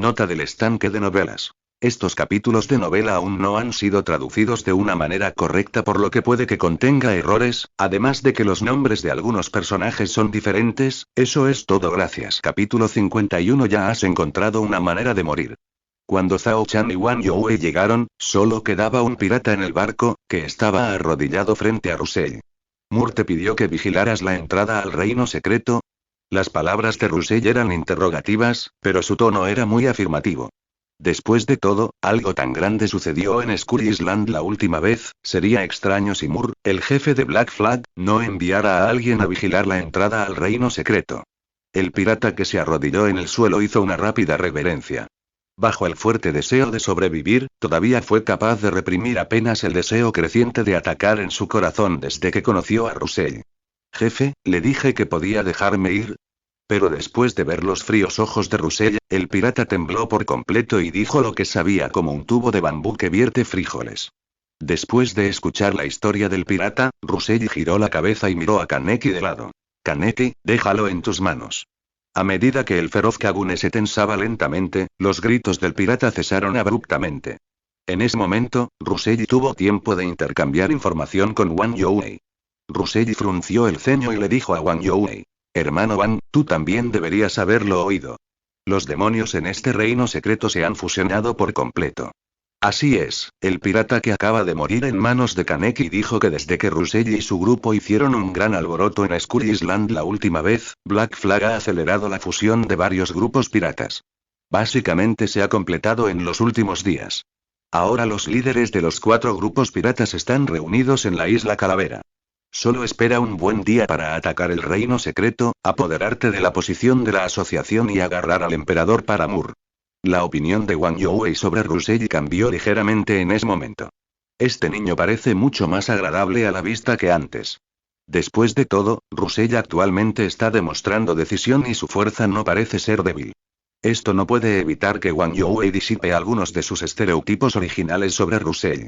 Nota del estanque de novelas. Estos capítulos de novela aún no han sido traducidos de una manera correcta, por lo que puede que contenga errores, además de que los nombres de algunos personajes son diferentes. Eso es todo, gracias. Capítulo 51. Ya has encontrado una manera de morir. Cuando Zhao Chan y Wang Youwei llegaron, solo quedaba un pirata en el barco, que estaba arrodillado frente a Russell. ¿Moore te pidió que vigilaras la entrada al reino secreto? Las palabras de Russell eran interrogativas, pero su tono era muy afirmativo. Después de todo, algo tan grande sucedió en Skull Island la última vez. Sería extraño si Moore, el jefe de Black Flag, no enviara a alguien a vigilar la entrada al reino secreto. El pirata que se arrodilló en el suelo hizo una rápida reverencia. Bajo el fuerte deseo de sobrevivir, todavía fue capaz de reprimir apenas el deseo creciente de atacar en su corazón desde que conoció a Russell. Jefe, le dije que podía dejarme ir. Pero después de ver los fríos ojos de Russell, el pirata tembló por completo y dijo lo que sabía como un tubo de bambú que vierte frijoles. Después de escuchar la historia del pirata, Russell giró la cabeza y miró a Kaneki de lado. Kaneki, déjalo en tus manos. A medida que el feroz Kagune se tensaba lentamente, los gritos del pirata cesaron abruptamente. En ese momento, Russell tuvo tiempo de intercambiar información con Wang Youwei. Russell frunció el ceño y le dijo a Wang Youwei: hermano Wang, tú también deberías haberlo oído. Los demonios en este reino secreto se han fusionado por completo. Así es, el pirata que acaba de morir en manos de Kaneki dijo que desde que Russell y su grupo hicieron un gran alboroto en Skull Island la última vez, Black Flag ha acelerado la fusión de varios grupos piratas. Básicamente se ha completado en los últimos días. Ahora los líderes de los 4 grupos piratas están reunidos en la isla Calavera. Solo espera un buen día para atacar el reino secreto, apoderarte de la posición de la asociación y agarrar al emperador para Moore. La opinión de Wang Youwei sobre Russell cambió ligeramente en ese momento. Este niño parece mucho más agradable a la vista que antes. Después de todo, Russell actualmente está demostrando decisión y su fuerza no parece ser débil. Esto no puede evitar que Wang Youwei disipe algunos de sus estereotipos originales sobre Russell.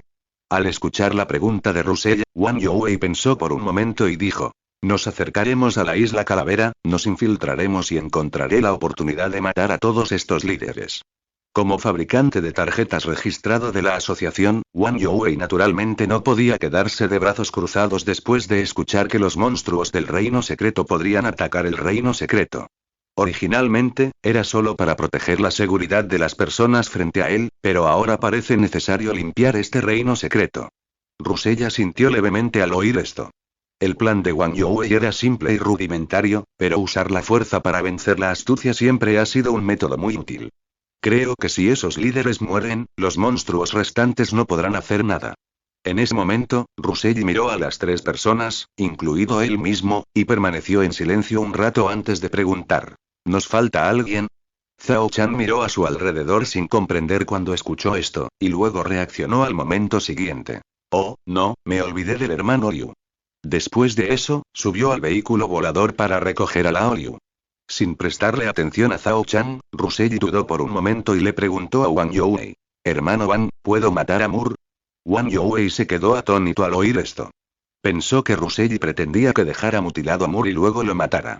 Al escuchar la pregunta de Russell, Wang Youwei pensó por un momento y dijo: nos acercaremos a la isla Calavera, nos infiltraremos y encontraré la oportunidad de matar a todos estos líderes. Como fabricante de tarjetas registrado de la asociación, Wang Youwei naturalmente no podía quedarse de brazos cruzados después de escuchar que los monstruos del reino secreto podrían atacar el reino secreto. Originalmente, era solo para proteger la seguridad de las personas frente a él, pero ahora parece necesario limpiar este reino secreto. Russell asintió levemente al oír esto. El plan de Wang Youwei era simple y rudimentario, pero usar la fuerza para vencer la astucia siempre ha sido un método muy útil. Creo que si esos líderes mueren, los monstruos restantes no podrán hacer nada. En ese momento, Russell miró a las 3 personas, incluido él mismo, y permaneció en silencio un rato antes de preguntar: ¿nos falta alguien? Zhao Chan miró a su alrededor sin comprender cuando escuchó esto, y luego reaccionó al momento siguiente. Oh, no, me olvidé del hermano Liu. Después de eso, subió al vehículo volador para recoger a Lao Liu. Sin prestarle atención a Zhao Chan, Russell dudó por un momento y le preguntó a Wang Youwei: hermano Wang, ¿puedo matar a Moore? Wang Youwei se quedó atónito al oír esto. Pensó que Russell pretendía que dejara mutilado a Moore y luego lo matara.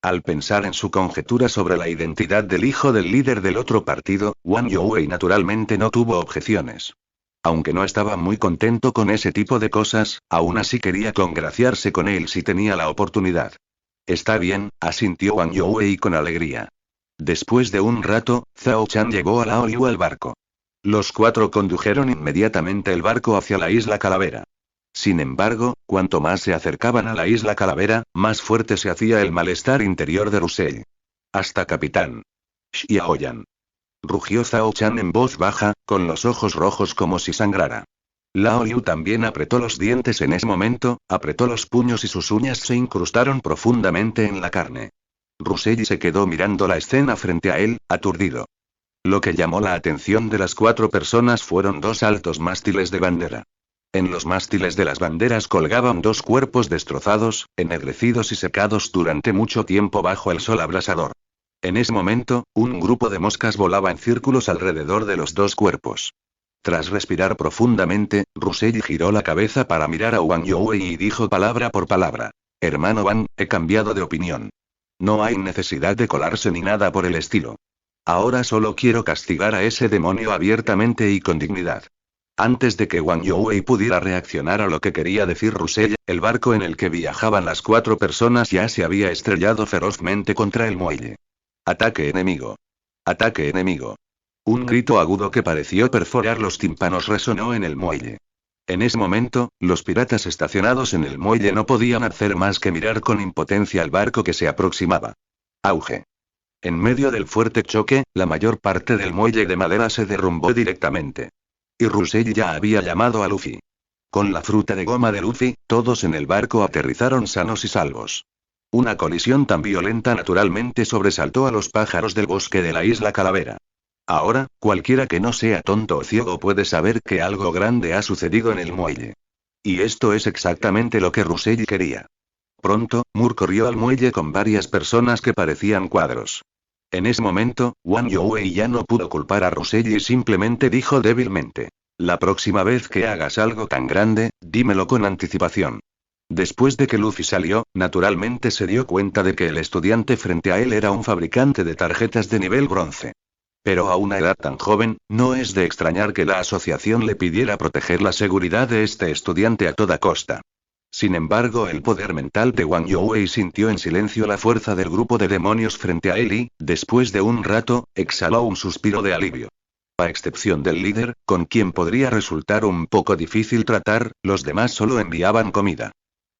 Al pensar en su conjetura sobre la identidad del hijo del líder del otro partido, Wang Youwei naturalmente no tuvo objeciones. Aunque no estaba muy contento con ese tipo de cosas, aún así quería congraciarse con él si tenía la oportunidad. Está bien, asintió Wang Youwei con alegría. Después de un rato, Zhao Chan llevó a Lao Liu al barco. Los 4 condujeron inmediatamente el barco hacia la isla Calavera. Sin embargo, cuanto más se acercaban a la isla Calavera, más fuerte se hacía el malestar interior de Russell. Hasta capitán. Xiaoyan. Rugió Zhao Chan en voz baja, con los ojos rojos como si sangrara. Lao Liu también apretó los dientes en ese momento, apretó los puños y sus uñas se incrustaron profundamente en la carne. Russell se quedó mirando la escena frente a él, aturdido. Lo que llamó la atención de las 4 personas fueron 2 altos mástiles de bandera. En los mástiles de las banderas colgaban 2 cuerpos destrozados, ennegrecidos y secados durante mucho tiempo bajo el sol abrasador. En ese momento, un grupo de moscas volaba en círculos alrededor de los 2 cuerpos. Tras respirar profundamente, Russell giró la cabeza para mirar a Wang Youwei y dijo palabra por palabra: hermano Wang, he cambiado de opinión. No hay necesidad de colarse ni nada por el estilo. Ahora solo quiero castigar a ese demonio abiertamente y con dignidad. Antes de que Wang Youwei pudiera reaccionar a lo que quería decir Russell, el barco en el que viajaban las 4 personas ya se había estrellado ferozmente contra el muelle. Ataque enemigo. Ataque enemigo. Un grito agudo que pareció perforar los tímpanos resonó en el muelle. En ese momento, los piratas estacionados en el muelle no podían hacer más que mirar con impotencia al barco que se aproximaba. Auge. En medio del fuerte choque, la mayor parte del muelle de madera se derrumbó directamente. Y Russell ya había llamado a Luffy. Con la fruta de goma de Luffy, todos en el barco aterrizaron sanos y salvos. Una colisión tan violenta naturalmente sobresaltó a los pájaros del bosque de la isla Calavera. Ahora, cualquiera que no sea tonto o ciego puede saber que algo grande ha sucedido en el muelle. Y esto es exactamente lo que Russell quería. Pronto, Moore corrió al muelle con varias personas que parecían cuadros. En ese momento, Wang Youwei ya no pudo culpar a Russell y simplemente dijo débilmente: la próxima vez que hagas algo tan grande, dímelo con anticipación. Después de que Luffy salió, naturalmente se dio cuenta de que el estudiante frente a él era un fabricante de tarjetas de nivel bronce. Pero a una edad tan joven, no es de extrañar que la asociación le pidiera proteger la seguridad de este estudiante a toda costa. Sin embargo, el poder mental de Wang Youwei sintió en silencio la fuerza del grupo de demonios frente a él y, después de un rato, exhaló un suspiro de alivio. A excepción del líder, con quien podría resultar un poco difícil tratar, los demás solo enviaban comida.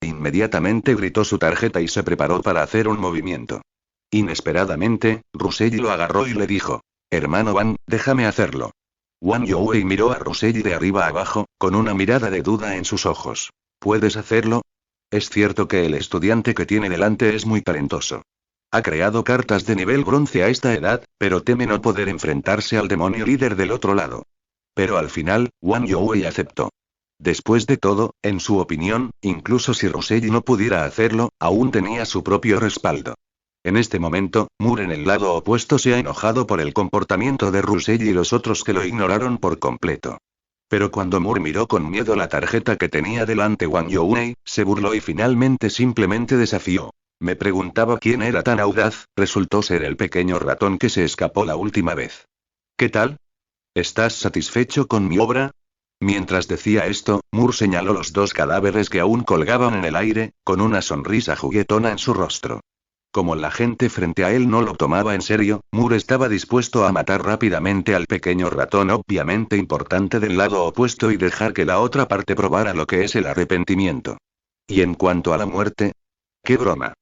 Inmediatamente gritó su tarjeta y se preparó para hacer un movimiento. Inesperadamente, Russell lo agarró y le dijo: hermano Van, déjame hacerlo. Wang Youwei miró a Russell de arriba abajo, con una mirada de duda en sus ojos. ¿Puedes hacerlo? Es cierto que el estudiante que tiene delante es muy talentoso. Ha creado cartas de nivel bronce a esta edad, pero teme no poder enfrentarse al demonio líder del otro lado. Pero al final, Wang Youwei aceptó. Después de todo, en su opinión, incluso si Russell no pudiera hacerlo, aún tenía su propio respaldo. En este momento, Moore en el lado opuesto se ha enojado por el comportamiento de Russell y los otros que lo ignoraron por completo. Pero cuando Moore miró con miedo la tarjeta que tenía delante Wang Youwei, se burló y finalmente simplemente desafió. Me preguntaba quién era tan audaz, resultó ser el pequeño ratón que se escapó la última vez. ¿Qué tal? ¿Estás satisfecho con mi obra? Mientras decía esto, Moore señaló los 2 cadáveres que aún colgaban en el aire, con una sonrisa juguetona en su rostro. Como la gente frente a él no lo tomaba en serio, Moore estaba dispuesto a matar rápidamente al pequeño ratón obviamente importante del lado opuesto y dejar que la otra parte probara lo que es el arrepentimiento. Y en cuanto a la muerte, ¡qué broma!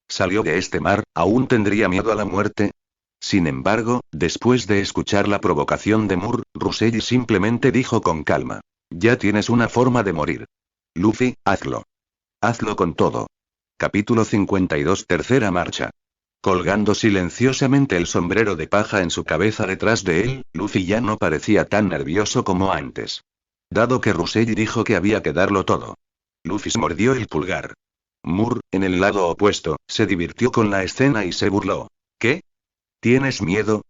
¿Salió de este mar, aún tendría miedo a la muerte? Sin embargo, después de escuchar la provocación de Moore, Russell simplemente dijo con calma: ya tienes una forma de morir. Luffy, hazlo. Hazlo con todo. Capítulo 52 Tercera marcha. Colgando silenciosamente el sombrero de paja en su cabeza detrás de él, Luffy ya no parecía tan nervioso como antes. Dado que Russell dijo que había que darlo todo. Luffy se mordió el pulgar. Moore, en el lado opuesto, se divirtió con la escena y se burló. ¿Qué? ¿Tienes miedo?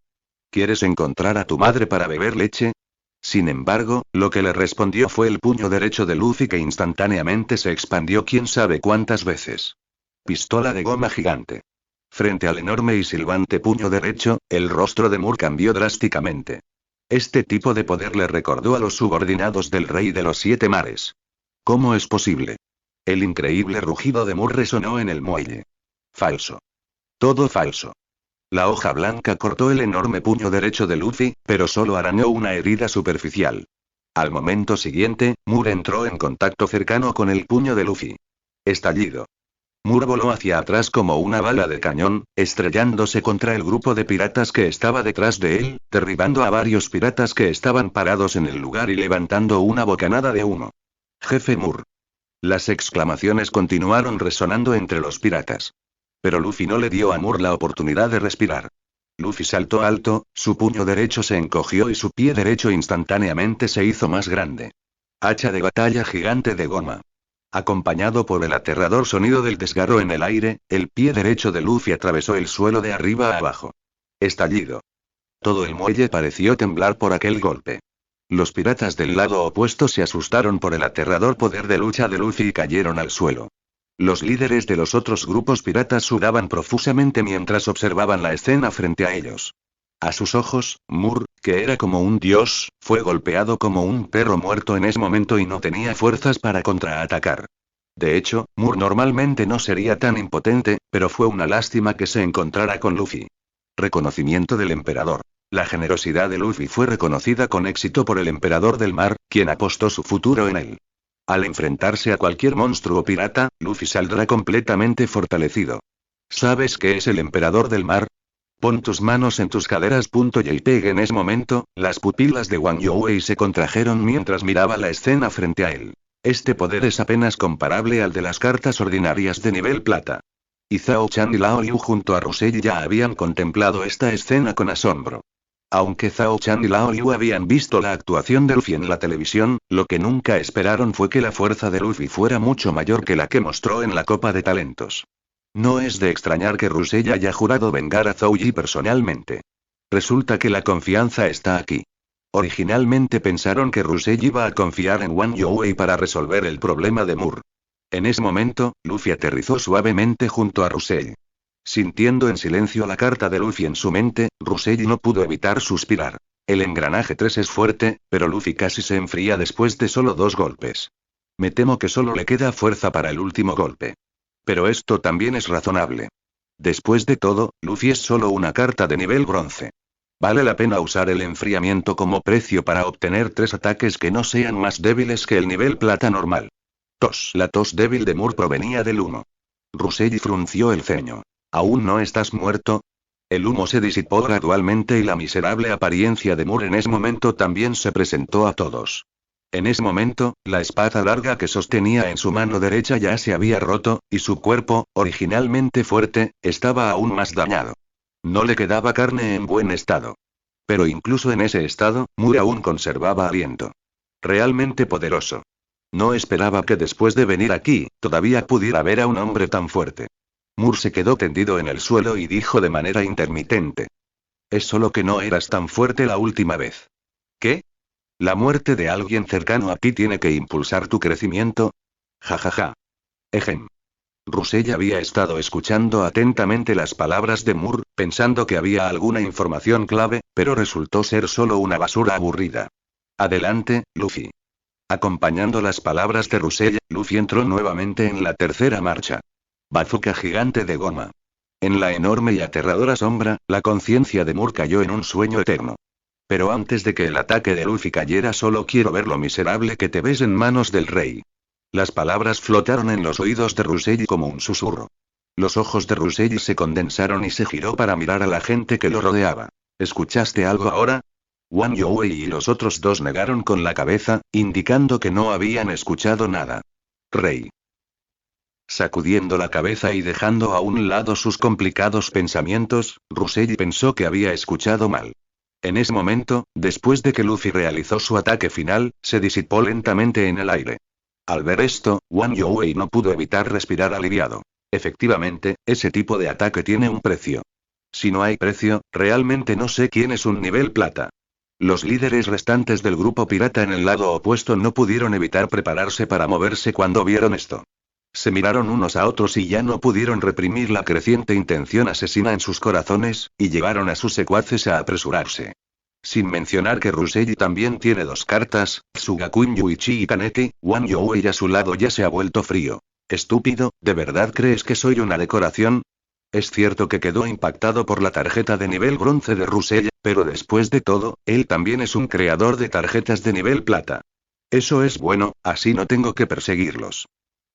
¿Quieres encontrar a tu madre para beber leche? Sin embargo, lo que le respondió fue el puño derecho de Luffy que instantáneamente se expandió quién sabe cuántas veces. Pistola de goma gigante. Frente al enorme y silbante puño derecho, el rostro de Moore cambió drásticamente. Este tipo de poder le recordó a los subordinados del Rey de los 7 Mares. ¿Cómo es posible? El increíble rugido de Moore resonó en el muelle. Falso. Todo falso. La hoja blanca cortó el enorme puño derecho de Luffy, pero solo arañó una herida superficial. Al momento siguiente, Moore entró en contacto cercano con el puño de Luffy. Estallido. Moore voló hacia atrás como una bala de cañón, estrellándose contra el grupo de piratas que estaba detrás de él, derribando a varios piratas que estaban parados en el lugar y levantando una bocanada de humo. Jefe Moore. Las exclamaciones continuaron resonando entre los piratas. Pero Luffy no le dio a Moore la oportunidad de respirar. Luffy saltó alto, su puño derecho se encogió y su pie derecho instantáneamente se hizo más grande. Hacha de batalla gigante de goma. Acompañado por el aterrador sonido del desgarro en el aire, el pie derecho de Luffy atravesó el suelo de arriba a abajo. Estallido. Todo el muelle pareció temblar por aquel golpe. Los piratas del lado opuesto se asustaron por el aterrador poder de lucha de Luffy y cayeron al suelo. Los líderes de los otros grupos piratas sudaban profusamente mientras observaban la escena frente a ellos. A sus ojos, Moore, que era como un dios, fue golpeado como un perro muerto en ese momento y no tenía fuerzas para contraatacar. De hecho, Moore normalmente no sería tan impotente, pero fue una lástima que se encontrara con Luffy. Reconocimiento del emperador. La generosidad de Luffy fue reconocida con éxito por el emperador del mar, quien apostó su futuro en él. Al enfrentarse a cualquier monstruo pirata, Luffy saldrá completamente fortalecido. ¿Sabes qué es el emperador del mar? Pon tus manos en tus caderas. JPEG. En ese momento, las pupilas de Wang Youwei se contrajeron mientras miraba la escena frente a él. Este poder es apenas comparable al de las cartas ordinarias de nivel plata. Y Zhao Chan y Lao Liu junto a Rusell ya habían contemplado esta escena con asombro. Aunque Zhao Chan y Lao Liu habían visto la actuación de Luffy en la televisión, lo que nunca esperaron fue que la fuerza de Luffy fuera mucho mayor que la que mostró en la Copa de Talentos. No es de extrañar que Rusell haya jurado vengar a Zhou Yi personalmente. Resulta que la confianza está aquí. Originalmente pensaron que Rusell iba a confiar en Wang Youwei para resolver el problema de Moore. En ese momento, Luffy aterrizó suavemente junto a Rusell. Sintiendo en silencio la carta de Luffy en su mente, Rusell no pudo evitar suspirar. El engranaje 3 es fuerte, pero Luffy casi se enfría después de solo 2 golpes. Me temo que solo le queda fuerza para el último golpe. Pero esto también es razonable. Después de todo, Luffy es solo una carta de nivel bronce. Vale la pena usar el enfriamiento como precio para obtener 3 ataques que no sean más débiles que el nivel plata normal. Tos. La tos débil de Moore provenía del humo. Rusell frunció el ceño. ¿Aún no estás muerto? El humo se disipó gradualmente y la miserable apariencia de Moore en ese momento también se presentó a todos. En ese momento, la espada larga que sostenía en su mano derecha ya se había roto, y su cuerpo, originalmente fuerte, estaba aún más dañado. No le quedaba carne en buen estado. Pero incluso en ese estado, Moore aún conservaba aliento. Realmente poderoso. No esperaba que después de venir aquí, todavía pudiera ver a un hombre tan fuerte. Moore se quedó tendido en el suelo y dijo de manera intermitente. Es solo que no eras tan fuerte la última vez. ¿Qué? ¿La muerte de alguien cercano a ti tiene que impulsar tu crecimiento? Jajaja. Ejem. Rusell había estado escuchando atentamente las palabras de Moore, pensando que había alguna información clave, pero resultó ser solo una basura aburrida. Adelante, Luffy. Acompañando las palabras de Rusell, Luffy entró nuevamente en la tercera marcha. Bazooka gigante de goma. En la enorme y aterradora sombra, la conciencia de Moore cayó en un sueño eterno. Pero antes de que el ataque de Luffy cayera, solo quiero ver lo miserable que te ves en manos del rey. Las palabras flotaron en los oídos de Rusell como un susurro. Los ojos de Rusell se condensaron y se giró para mirar a la gente que lo rodeaba. ¿Escuchaste algo ahora? Wang Youwei y los otros 2 negaron con la cabeza, indicando que no habían escuchado nada. Rey. Sacudiendo la cabeza y dejando a un lado sus complicados pensamientos, Rusell pensó que había escuchado mal. En ese momento, después de que Luffy realizó su ataque final, se disipó lentamente en el aire. Al ver esto, Wang Youwei no pudo evitar respirar aliviado. Efectivamente, ese tipo de ataque tiene un precio. Si no hay precio, realmente no sé quién es un nivel plata. Los líderes restantes del grupo pirata en el lado opuesto no pudieron evitar prepararse para moverse cuando vieron esto. Se miraron unos a otros y ya no pudieron reprimir la creciente intención asesina en sus corazones, y llevaron a sus secuaces a apresurarse. Sin mencionar que Rusell también tiene 2 cartas, Sugakuin Yuichi y Kaneki, Wang Youwei a su lado ya se ha vuelto frío. Estúpido, ¿de verdad crees que soy una decoración? Es cierto que quedó impactado por la tarjeta de nivel bronce de Rusell, pero después de todo, él también es un creador de tarjetas de nivel plata. Eso es bueno, así no tengo que perseguirlos.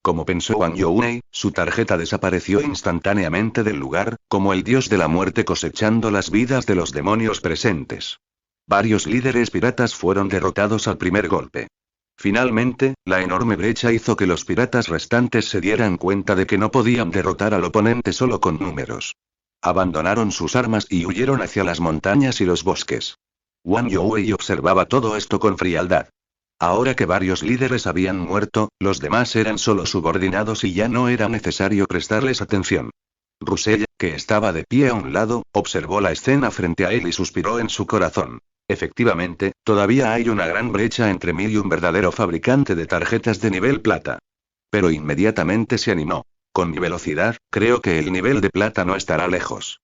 Como pensó Wang Youwei, su tarjeta desapareció instantáneamente del lugar, como el dios de la muerte cosechando las vidas de los demonios presentes. Varios líderes piratas fueron derrotados al primer golpe. Finalmente, la enorme brecha hizo que los piratas restantes se dieran cuenta de que no podían derrotar al oponente solo con números. Abandonaron sus armas y huyeron hacia las montañas y los bosques. Wang Youwei observaba todo esto con frialdad. Ahora que varios líderes habían muerto, los demás eran solo subordinados y ya no era necesario prestarles atención. Rusell, que estaba de pie a un lado, observó la escena frente a él y suspiró en su corazón. Efectivamente, todavía hay una gran brecha entre mí y un verdadero fabricante de tarjetas de nivel plata. Pero inmediatamente se animó. Con mi velocidad, creo que el nivel de plata no estará lejos.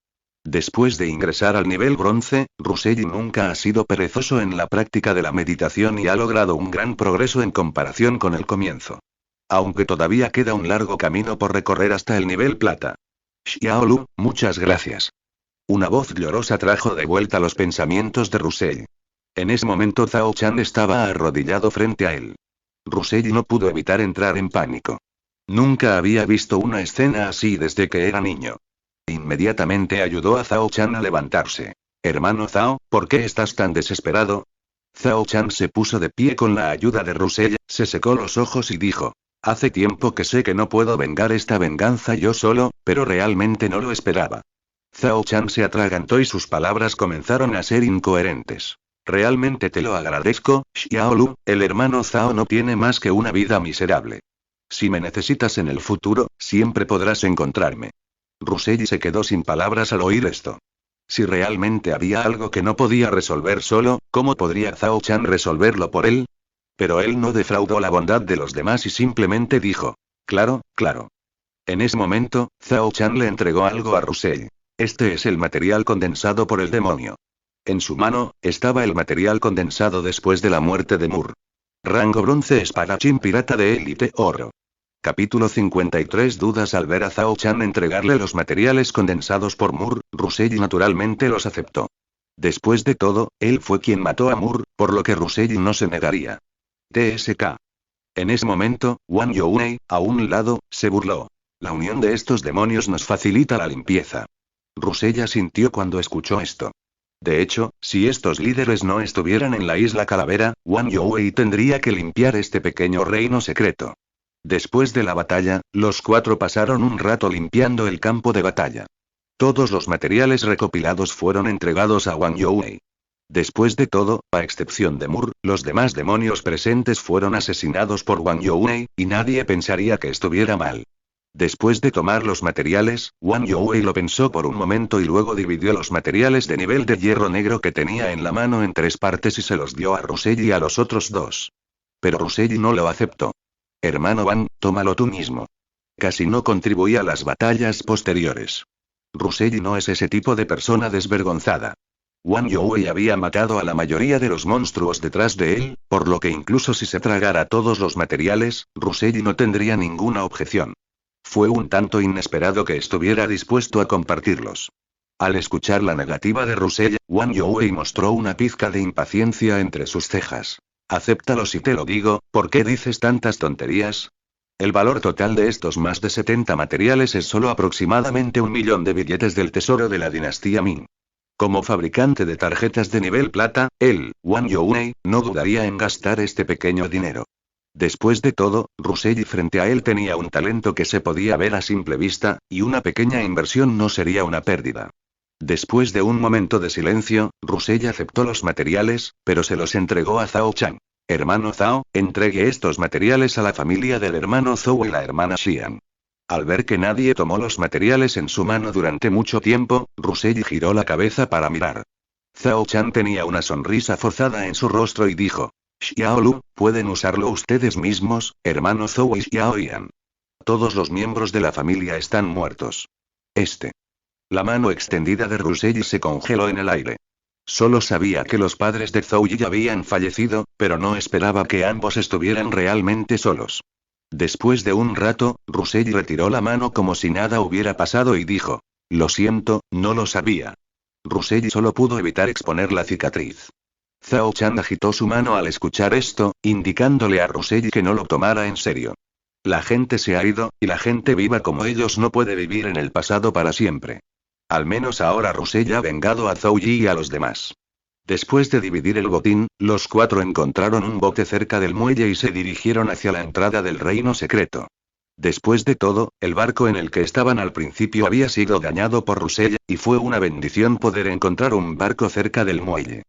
Después de ingresar al nivel bronce, Ruselli nunca ha sido perezoso en la práctica de la meditación y ha logrado un gran progreso en comparación con el comienzo. Aunque todavía queda un largo camino por recorrer hasta el nivel plata. Xiaolu, muchas gracias. Una voz llorosa trajo de vuelta los pensamientos de Ruselli. En ese momento Zhao Chan estaba arrodillado frente a él. Ruselli no pudo evitar entrar en pánico. Nunca había visto una escena así desde que era niño. Inmediatamente ayudó a Zhao Chan a levantarse. Hermano Zhao, ¿por qué estás tan desesperado? Zhao Chan se puso de pie con la ayuda de Ruselli, se secó los ojos y dijo. Hace tiempo que sé que no puedo vengar esta venganza yo solo, pero realmente no lo esperaba. Zhao Chan se atragantó y sus palabras comenzaron a ser incoherentes. Realmente te lo agradezco, Xiaolu, el hermano Zhao no tiene más que una vida miserable. Si me necesitas en el futuro, siempre podrás encontrarme. Ruselli se quedó sin palabras al oír esto. Si realmente había algo que no podía resolver solo, ¿cómo podría Zhao Chan resolverlo por él? Pero él no defraudó la bondad de los demás y simplemente dijo. Claro, claro. En ese momento, Zhao Chan le entregó algo a Ruselli. Este es el material condensado por el demonio. En su mano, estaba el material condensado después de la muerte de Mur. Rango bronce espadachín pirata de élite oro. Capítulo 53 Dudas al ver a Zhao Chan entregarle los materiales condensados por Mur, Ruselli naturalmente los aceptó. Después de todo, él fue quien mató a Mur, por lo que Ruselli no se negaría. TSK. En ese momento, Wang Youwei, a un lado, se burló. La unión de estos demonios nos facilita la limpieza. Ruselli sintió cuando escuchó esto. De hecho, si estos líderes no estuvieran en la isla Calavera, Wang Youwei tendría que limpiar este pequeño reino secreto. Después de la batalla, los cuatro pasaron un rato limpiando el campo de batalla. Todos los materiales recopilados fueron entregados a Wang Youwei. Después de todo, a excepción de Mur, los demás demonios presentes fueron asesinados por Wang Youwei, y nadie pensaría que estuviera mal. Después de tomar los materiales, Wang Youwei lo pensó por un momento y luego dividió los materiales de nivel de hierro negro que tenía en la mano en 3 partes y se los dio a Ruselli y a los otros 2. Pero Ruselli no lo aceptó. Hermano Wang, tómalo tú mismo. Casi no contribuía a las batallas posteriores. Ruselli no es ese tipo de persona desvergonzada. Wang Youwei había matado a la mayoría de los monstruos detrás de él, por lo que incluso si se tragara todos los materiales, Ruselli no tendría ninguna objeción. Fue un tanto inesperado que estuviera dispuesto a compartirlos. Al escuchar la negativa de Ruselli, Wang Youwei mostró una pizca de impaciencia entre sus cejas. Acéptalo si te lo digo, ¿por qué dices tantas tonterías? El valor total de estos más de 70 materiales es solo aproximadamente 1 millón de billetes del tesoro de la dinastía Ming. Como fabricante de tarjetas de nivel plata, él, Wang Youwei, no dudaría en gastar este pequeño dinero. Después de todo, Ruselli frente a él tenía un talento que se podía ver a simple vista, y una pequeña inversión no sería una pérdida. Después de un momento de silencio, Ruselli aceptó los materiales, pero se los entregó a Zhao Chan. Hermano Zhao, entregue estos materiales a la familia del hermano Zhou y la hermana Xian. Al ver que nadie tomó los materiales en su mano durante mucho tiempo, Ruselli giró la cabeza para mirar. Zhao Chan tenía una sonrisa forzada en su rostro y dijo. Xiaolu, pueden usarlo ustedes mismos, hermano Zhou y Xiaoyan. Todos los miembros de la familia están muertos. La mano extendida de Ruselli se congeló en el aire. Solo sabía que los padres de Zhou Yi habían fallecido, pero no esperaba que ambos estuvieran realmente solos. Después de un rato, Ruselli retiró la mano como si nada hubiera pasado y dijo. Lo siento, no lo sabía. Ruselli solo pudo evitar exponer la cicatriz. Zhao Chan agitó su mano al escuchar esto, indicándole a Ruselli que no lo tomara en serio. La gente se ha ido, y la gente viva como ellos no puede vivir en el pasado para siempre. Al menos ahora Ruselli ha vengado a Zhou Yi y a los demás. Después de dividir el botín, los cuatro encontraron un bote cerca del muelle y se dirigieron hacia la entrada del reino secreto. Después de todo, el barco en el que estaban al principio había sido dañado por Ruselli, y fue una bendición poder encontrar un barco cerca del muelle.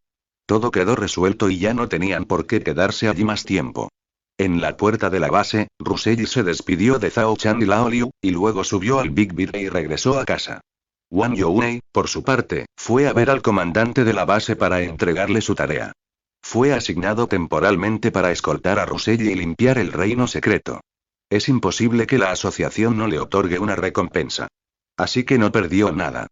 Todo quedó resuelto y ya no tenían por qué quedarse allí más tiempo. En la puerta de la base, Ruselli se despidió de Zhao Chan y Lao Liu, y luego subió al Big Bear y regresó a casa. Wang Youwei, por su parte, fue a ver al comandante de la base para entregarle su tarea. Fue asignado temporalmente para escoltar a Ruselli y limpiar el reino secreto. Es imposible que la asociación no le otorgue una recompensa. Así que no perdió nada.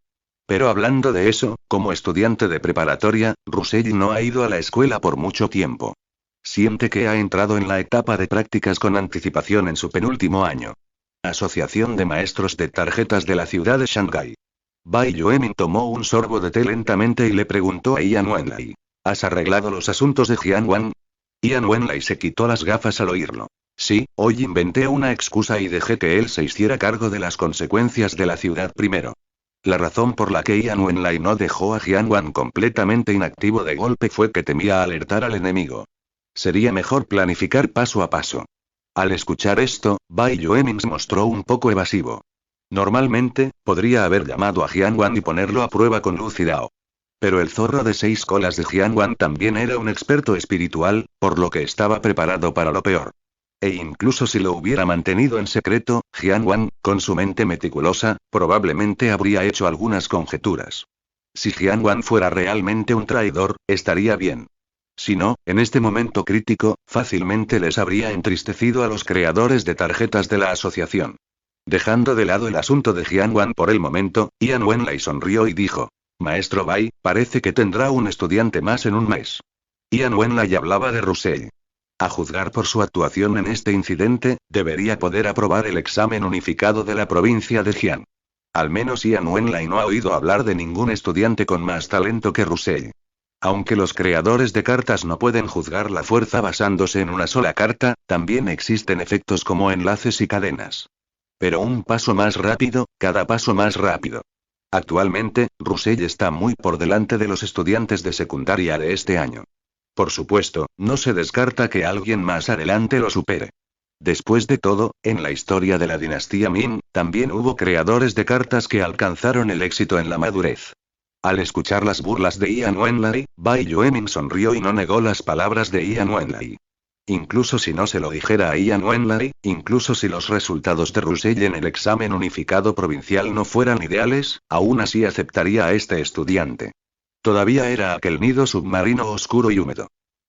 Pero hablando de eso, como estudiante de preparatoria, Russell no ha ido a la escuela por mucho tiempo. Siente que ha entrado en la etapa de prácticas con anticipación en su penúltimo año. Asociación de Maestros de Tarjetas de la ciudad de Shanghái. Bai Yuemin tomó un sorbo de té lentamente y le preguntó a Ian Wenlei. ¿Has arreglado los asuntos de Jianwan? Ian Wenlei se quitó las gafas al oírlo. Sí, hoy inventé una excusa y dejé que él se hiciera cargo de las consecuencias de la ciudad primero. La razón por la que Ian Wenlei no dejó a Jianwan completamente inactivo de golpe fue que temía alertar al enemigo. Sería mejor planificar paso a paso. Al escuchar esto, Bai Yuemin se mostró un poco evasivo. Normalmente, podría haber llamado a Jianwan y ponerlo a prueba con Lu Zidao. Pero el zorro de 6 colas de Jianwan también era un experto espiritual, por lo que estaba preparado para lo peor. E incluso si lo hubiera mantenido en secreto, Jianwan, con su mente meticulosa, probablemente habría hecho algunas conjeturas. Si Jianwan fuera realmente un traidor, estaría bien. Si no, en este momento crítico, fácilmente les habría entristecido a los creadores de tarjetas de la asociación. Dejando de lado el asunto de Jianwan por el momento, Ian Wenlei sonrió y dijo: Maestro Bai, parece que tendrá un estudiante más en un mes. Ian Wenlei hablaba de Russell. A juzgar por su actuación en este incidente, debería poder aprobar el examen unificado de la provincia de Jian. Al menos Ian Wenlei no ha oído hablar de ningún estudiante con más talento que Russell. Aunque los creadores de cartas no pueden juzgar la fuerza basándose en una sola carta, también existen efectos como enlaces y cadenas. Pero un paso más rápido, cada paso más rápido. Actualmente, Russell está muy por delante de los estudiantes de secundaria de este año. Por supuesto, no se descarta que alguien más adelante lo supere. Después de todo, en la historia de la dinastía Ming, también hubo creadores de cartas que alcanzaron el éxito en la madurez. Al escuchar las burlas de Ian Wenlei, Bai Yuemin sonrió y no negó las palabras de Ian Wenlei. Incluso si no se lo dijera a Ian Wenlei, incluso si los resultados de Russell en el examen unificado provincial no fueran ideales, aún así aceptaría a este estudiante. Todavía era aquel nido submarino oscuro y húmedo.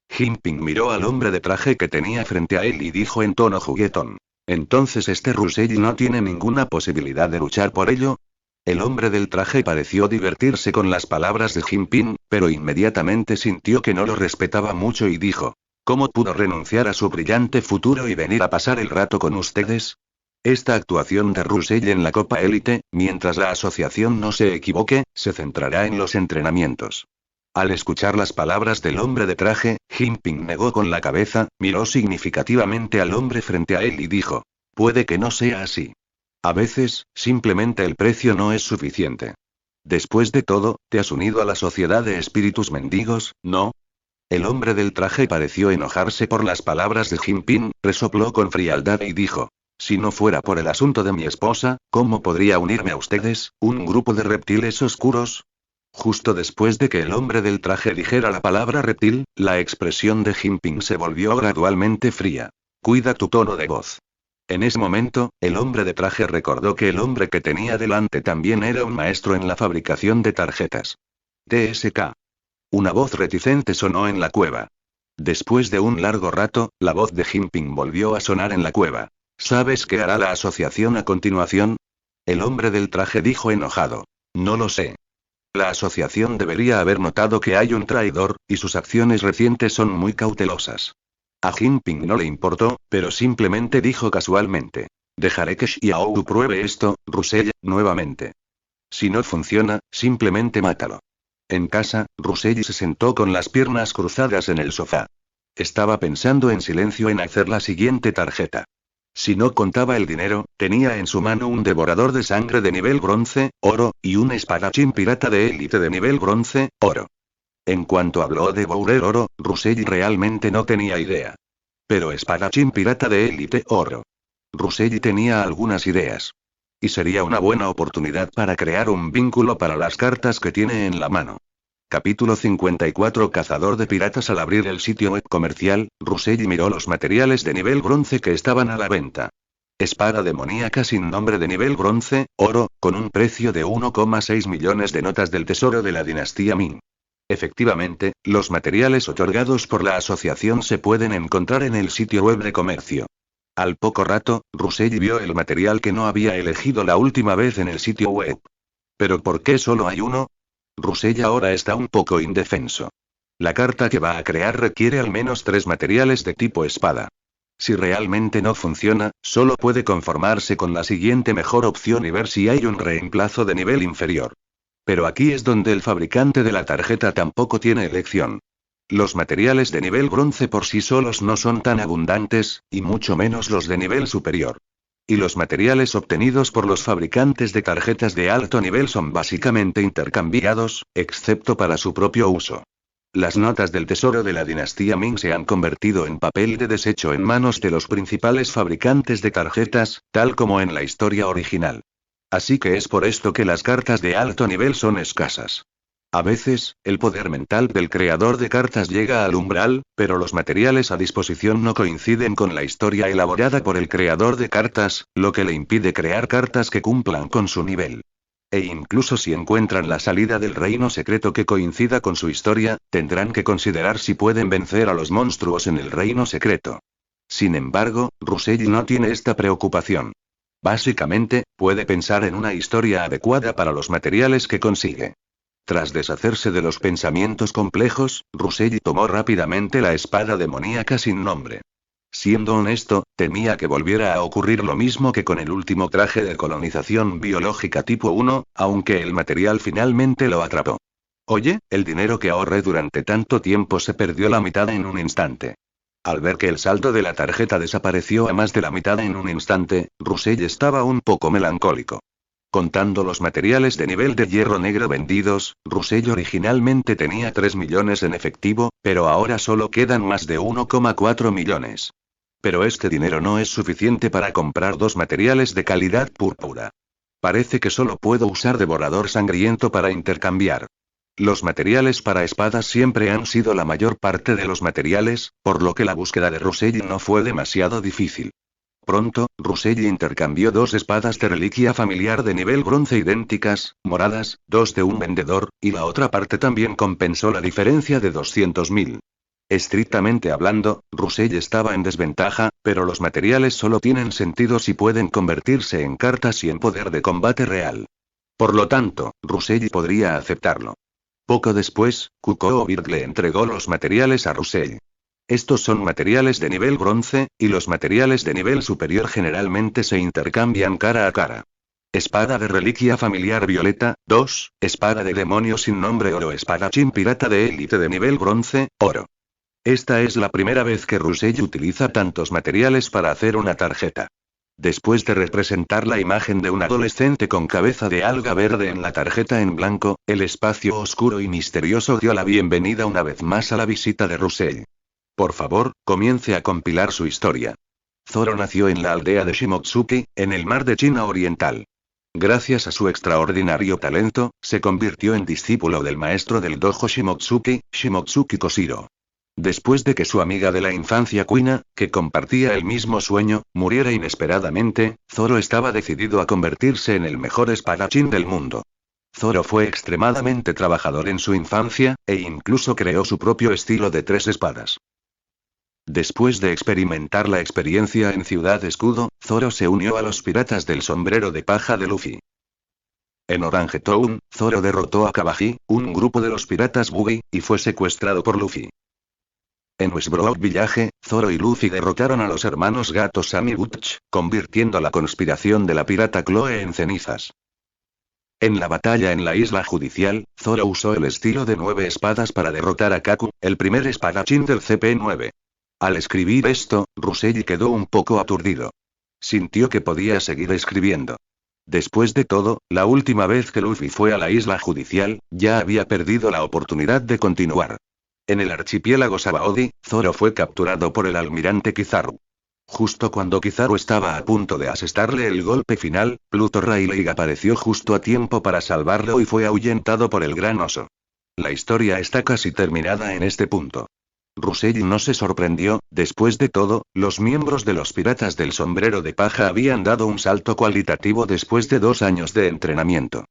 Jinping miró al hombre de traje que tenía frente a él y dijo en tono juguetón: ¿Entonces este Russell no tiene ninguna posibilidad de luchar por ello? El hombre del traje pareció divertirse con las palabras de Jinping, pero inmediatamente sintió que no lo respetaba mucho y dijo: ¿Cómo pudo renunciar a su brillante futuro y venir a pasar el rato con ustedes? Esta actuación de Russell en la Copa Élite, mientras la asociación no se equivoque, se centrará en los entrenamientos. Al escuchar las palabras del hombre de traje, Jinping negó con la cabeza, miró significativamente al hombre frente a él y dijo: Puede que no sea así. A veces, simplemente el precio no es suficiente. Después de todo, te has unido a la sociedad de espíritus mendigos, ¿no? El hombre del traje pareció enojarse por las palabras de Jinping, resopló con frialdad y dijo: Si no fuera por el asunto de mi esposa, ¿cómo podría unirme a ustedes, un grupo de reptiles oscuros? Justo después de que el hombre del traje dijera la palabra reptil, la expresión de Jinping se volvió gradualmente fría. Cuida tu tono de voz. En ese momento, el hombre de traje recordó que el hombre que tenía delante también era un maestro en la fabricación de tarjetas. TSK. Una voz reticente sonó en la cueva. Después de un largo rato, la voz de Jinping volvió a sonar en la cueva. ¿Sabes qué hará la asociación a continuación? El hombre del traje dijo enojado. No lo sé. La asociación debería haber notado que hay un traidor, y sus acciones recientes son muy cautelosas. A Jinping no le importó, pero simplemente dijo casualmente: Dejaré que Xiao pruebe esto, Russell, nuevamente. Si no funciona, simplemente mátalo. En casa, Russell se sentó con las piernas cruzadas en el sofá. Estaba pensando en silencio en hacer la siguiente tarjeta. Si no contaba el dinero, tenía en su mano un devorador de sangre de nivel bronce, oro, y un espadachín pirata de élite de nivel bronce, oro. En cuanto habló de devourer oro, Russell realmente no tenía idea. Pero espadachín pirata de élite, oro. Russell tenía algunas ideas. Y sería una buena oportunidad para crear un vínculo para las cartas que tiene en la mano. Capítulo 54 Cazador de piratas. Al abrir el sitio web comercial, Russell miró los materiales de nivel bronce que estaban a la venta. Espada demoníaca sin nombre de nivel bronce, oro, con un precio de 1,6 millones de notas del tesoro de la dinastía Ming. Efectivamente, los materiales otorgados por la asociación se pueden encontrar en el sitio web de comercio. Al poco rato, Russell vio el material que no había elegido la última vez en el sitio web. ¿Pero por qué solo hay uno? Russell ahora está un poco indefenso. La carta que va a crear requiere al menos 3 materiales de tipo espada. Si realmente no funciona, solo puede conformarse con la siguiente mejor opción y ver si hay un reemplazo de nivel inferior. Pero aquí es donde el fabricante de la tarjeta tampoco tiene elección. Los materiales de nivel bronce por sí solos no son tan abundantes, y mucho menos los de nivel superior. Y los materiales obtenidos por los fabricantes de tarjetas de alto nivel son básicamente intercambiados, excepto para su propio uso. Las notas del tesoro de la dinastía Ming se han convertido en papel de desecho en manos de los principales fabricantes de tarjetas, tal como en la historia original. Así que es por esto que las cartas de alto nivel son escasas. A veces, el poder mental del creador de cartas llega al umbral, pero los materiales a disposición no coinciden con la historia elaborada por el creador de cartas, lo que le impide crear cartas que cumplan con su nivel. E incluso si encuentran la salida del reino secreto que coincida con su historia, tendrán que considerar si pueden vencer a los monstruos en el reino secreto. Sin embargo, Russell no tiene esta preocupación. Básicamente, puede pensar en una historia adecuada para los materiales que consigue. Tras deshacerse de los pensamientos complejos, Russell tomó rápidamente la espada demoníaca sin nombre. Siendo honesto, temía que volviera a ocurrir lo mismo que con el último traje de colonización biológica tipo 1, aunque el material finalmente lo atrapó. Oye, el dinero que ahorré durante tanto tiempo se perdió la mitad en un instante. Al ver que el saldo de la tarjeta desapareció a más de la mitad en un instante, Russell estaba un poco melancólico. Contando los materiales de nivel de hierro negro vendidos, Russell originalmente tenía 3 millones en efectivo, pero ahora solo quedan más de 1,4 millones. Pero este dinero no es suficiente para comprar 2 materiales de calidad púrpura. Parece que solo puedo usar devorador sangriento para intercambiar. Los materiales para espadas siempre han sido la mayor parte de los materiales, por lo que la búsqueda de Russell no fue demasiado difícil. Pronto, Russell intercambió 2 espadas de reliquia familiar de nivel bronce idénticas, moradas, 2 de un vendedor, y la otra parte también compensó la diferencia de 200.000. Estrictamente hablando, Russell estaba en desventaja, pero los materiales solo tienen sentido si pueden convertirse en cartas y en poder de combate real. Por lo tanto, Russell podría aceptarlo. Poco después, Kuko Bird le entregó los materiales a Russell. Estos son materiales de nivel bronce, y los materiales de nivel superior generalmente se intercambian cara a cara. Espada de reliquia familiar violeta, 2, espada de demonio sin nombre oro, espadachín pirata de élite de nivel bronce, oro. Esta es la primera vez que Russell utiliza tantos materiales para hacer una tarjeta. Después de representar la imagen de un adolescente con cabeza de alga verde en la tarjeta en blanco, el espacio oscuro y misterioso dio la bienvenida una vez más a la visita de Russell. Por favor, comience a compilar su historia. Zoro nació en la aldea de Shimotsuki, en el mar de China Oriental. Gracias a su extraordinario talento, se convirtió en discípulo del maestro del dojo Shimotsuki, Shimotsuki Koshiro. Después de que su amiga de la infancia Kuina, que compartía el mismo sueño, muriera inesperadamente, Zoro estaba decidido a convertirse en el mejor espadachín del mundo. Zoro fue extremadamente trabajador en su infancia, e incluso creó su propio estilo de 3 espadas. Después de experimentar la experiencia en Ciudad Escudo, Zoro se unió a los piratas del sombrero de paja de Luffy. En Orange Town, Zoro derrotó a Kabaji, un grupo de los piratas Buggy, y fue secuestrado por Luffy. En Westbrook Village, Zoro y Luffy derrotaron a los hermanos gatos Sam y Butch, convirtiendo la conspiración de la pirata Chloe en cenizas. En la batalla en la isla judicial, Zoro usó el estilo de 9 espadas para derrotar a Kaku, el primer espadachín del CP9. Al escribir esto, Russell quedó un poco aturdido. Sintió que podía seguir escribiendo. Después de todo, la última vez que Luffy fue a la isla judicial, ya había perdido la oportunidad de continuar. En el archipiélago Sabaody, Zoro fue capturado por el almirante Kizaru. Justo cuando Kizaru estaba a punto de asestarle el golpe final, Pluto Rayleigh apareció justo a tiempo para salvarlo y fue ahuyentado por el gran oso. La historia está casi terminada en este punto. Russell no se sorprendió, después de todo, los miembros de los piratas del sombrero de paja habían dado un salto cualitativo después de 2 años de entrenamiento.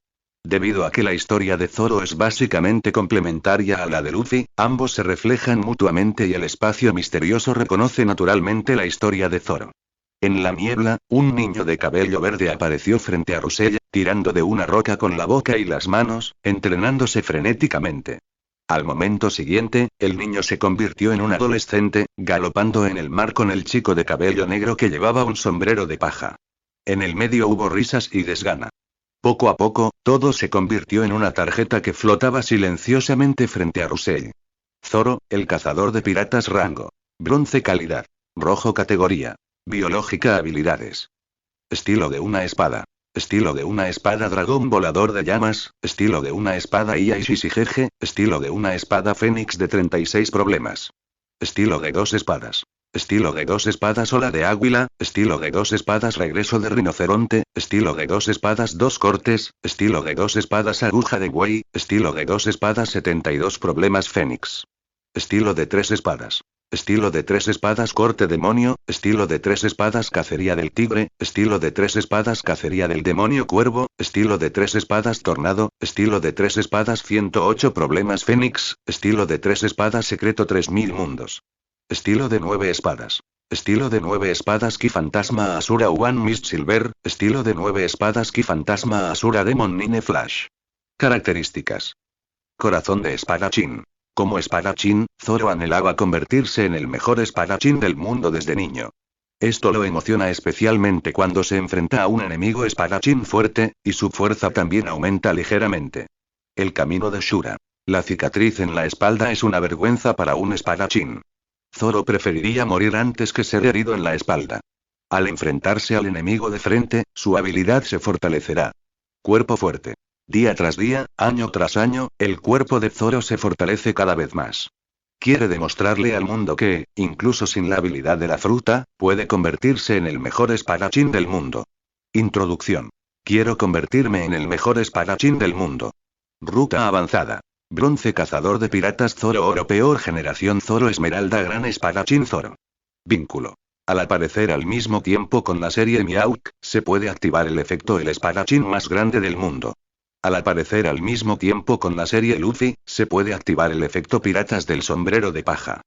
Debido a que la historia de Zoro es básicamente complementaria a la de Luffy, ambos se reflejan mutuamente y el espacio misterioso reconoce naturalmente la historia de Zoro. En la niebla, un niño de cabello verde apareció frente a Rusella, tirando de una roca con la boca y las manos, entrenándose frenéticamente. Al momento siguiente, el niño se convirtió en un adolescente, galopando en el mar con el chico de cabello negro que llevaba un sombrero de paja. En el medio hubo risas y desgana. Poco a poco, todo se convirtió en una tarjeta que flotaba silenciosamente frente a Russell. Zoro, el cazador de piratas rango. Bronce calidad. Rojo categoría. Biológica habilidades. Estilo de una espada. Estilo de una espada dragón volador de llamas, estilo de una espada Iai-Shishi-Jeje, estilo de una espada fénix de 36 problemas. Estilo de dos espadas. Estilo de dos espadas ola de águila, estilo de dos espadas regreso de rinoceronte, estilo de dos espadas dos cortes, estilo de dos espadas aguja de buey, estilo de dos espadas 72 problemas fénix. Estilo de tres espadas. Estilo de tres espadas corte demonio, estilo de tres espadas cacería del tigre, estilo de tres espadas cacería del demonio cuervo, estilo de tres espadas tornado, estilo de tres espadas 108 problemas fénix, estilo de tres espadas secreto 3000 mundos. Estilo de 9 espadas. Estilo de 9 espadas Ki Fantasma Asura One Mist Silver, estilo de 9 espadas Ki Fantasma Asura Demon Nine Flash. Características. Corazón de espadachín. Como espadachín, Zoro anhelaba convertirse en el mejor espadachín del mundo desde niño. Esto lo emociona especialmente cuando se enfrenta a un enemigo espadachín fuerte, y su fuerza también aumenta ligeramente. El camino de Shura. La cicatriz en la espalda es una vergüenza para un espadachín. Zoro preferiría morir antes que ser herido en la espalda. Al enfrentarse al enemigo de frente, su habilidad se fortalecerá. Cuerpo fuerte. Día tras día, año tras año, el cuerpo de Zoro se fortalece cada vez más. Quiere demostrarle al mundo que, incluso sin la habilidad de la fruta, puede convertirse en el mejor espadachín del mundo. Introducción. Quiero convertirme en el mejor espadachín del mundo. Ruta avanzada. Bronce cazador de piratas Zoro oro peor generación Zoro esmeralda gran espadachín Zoro. Vínculo. Al aparecer al mismo tiempo con la serie Mihawk, se puede activar el efecto el espadachín más grande del mundo. Al aparecer al mismo tiempo con la serie Luffy, se puede activar el efecto Piratas del Sombrero de Paja.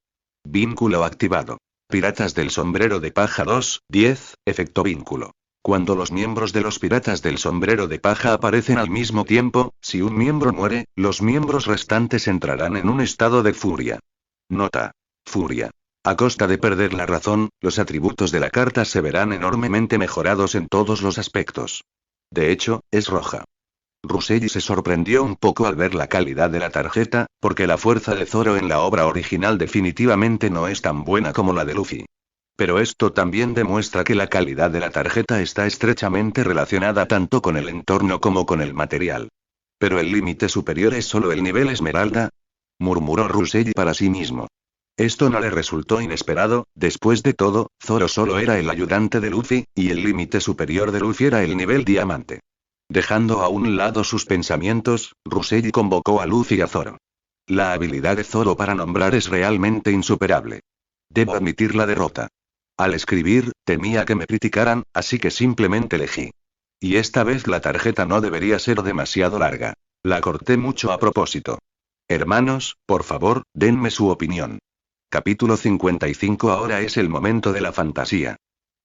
Vínculo activado. Piratas del Sombrero de Paja 2, 10, efecto vínculo. Cuando los miembros de los Piratas del Sombrero de Paja aparecen al mismo tiempo, si un miembro muere, los miembros restantes entrarán en un estado de furia. Nota. Furia. A costa de perder la razón, los atributos de la carta se verán enormemente mejorados en todos los aspectos. De hecho, es roja. Russell se sorprendió un poco al ver la calidad de la tarjeta, porque la fuerza de Zoro en la obra original definitivamente no es tan buena como la de Luffy. Pero esto también demuestra que la calidad de la tarjeta está estrechamente relacionada tanto con el entorno como con el material. ¿Pero el límite superior es solo el nivel esmeralda?, murmuró Russell para sí mismo. Esto no le resultó inesperado, después de todo, Zoro solo era el ayudante de Luffy, y el límite superior de Luffy era el nivel diamante. Dejando a un lado sus pensamientos, Russell convocó a Luffy y a Zoro. La habilidad de Zoro para nombrar es realmente insuperable. Debo admitir la derrota. Al escribir, temía que me criticaran, así que simplemente elegí. Y esta vez la tarjeta no debería ser demasiado larga. La corté mucho a propósito. Hermanos, por favor, denme su opinión. Capítulo 55. Ahora es el momento de la fantasía.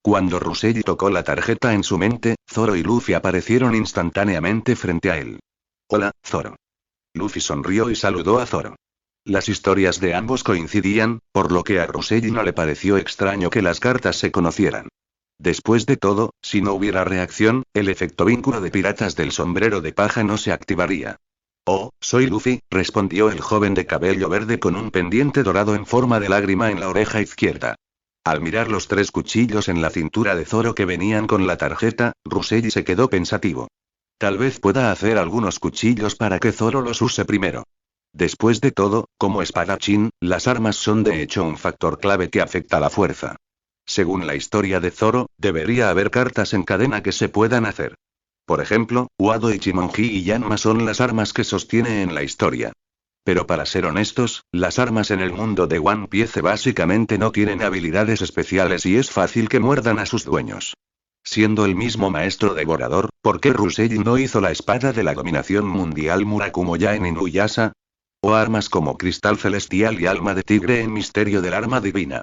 Cuando Russell tocó la tarjeta en su mente, Zoro y Luffy aparecieron instantáneamente frente a él. Hola, Zoro. Luffy sonrió y saludó a Zoro. Las historias de ambos coincidían, por lo que a Russell no le pareció extraño que las cartas se conocieran. Después de todo, si no hubiera reacción, el efecto vínculo de Piratas del Sombrero de Paja no se activaría. Oh, soy Luffy, respondió el joven de cabello verde con un pendiente dorado en forma de lágrima en la oreja izquierda. Al mirar los 3 cuchillos en la cintura de Zoro que venían con la tarjeta, Russell se quedó pensativo. Tal vez pueda hacer algunos cuchillos para que Zoro los use primero. Después de todo, como espadachín, las armas son de hecho un factor clave que afecta la fuerza. Según la historia de Zoro, debería haber cartas en cadena que se puedan hacer. Por ejemplo, Wado Ichimonji y Yanma son las armas que sostiene en la historia. Pero para ser honestos, las armas en el mundo de One Piece básicamente no tienen habilidades especiales y es fácil que muerdan a sus dueños. Siendo el mismo maestro devorador, ¿por qué Russell no hizo la espada de la dominación mundial Murakumo-ya en Inuyasha? O armas como Cristal Celestial y Alma de Tigre en Misterio del Arma Divina.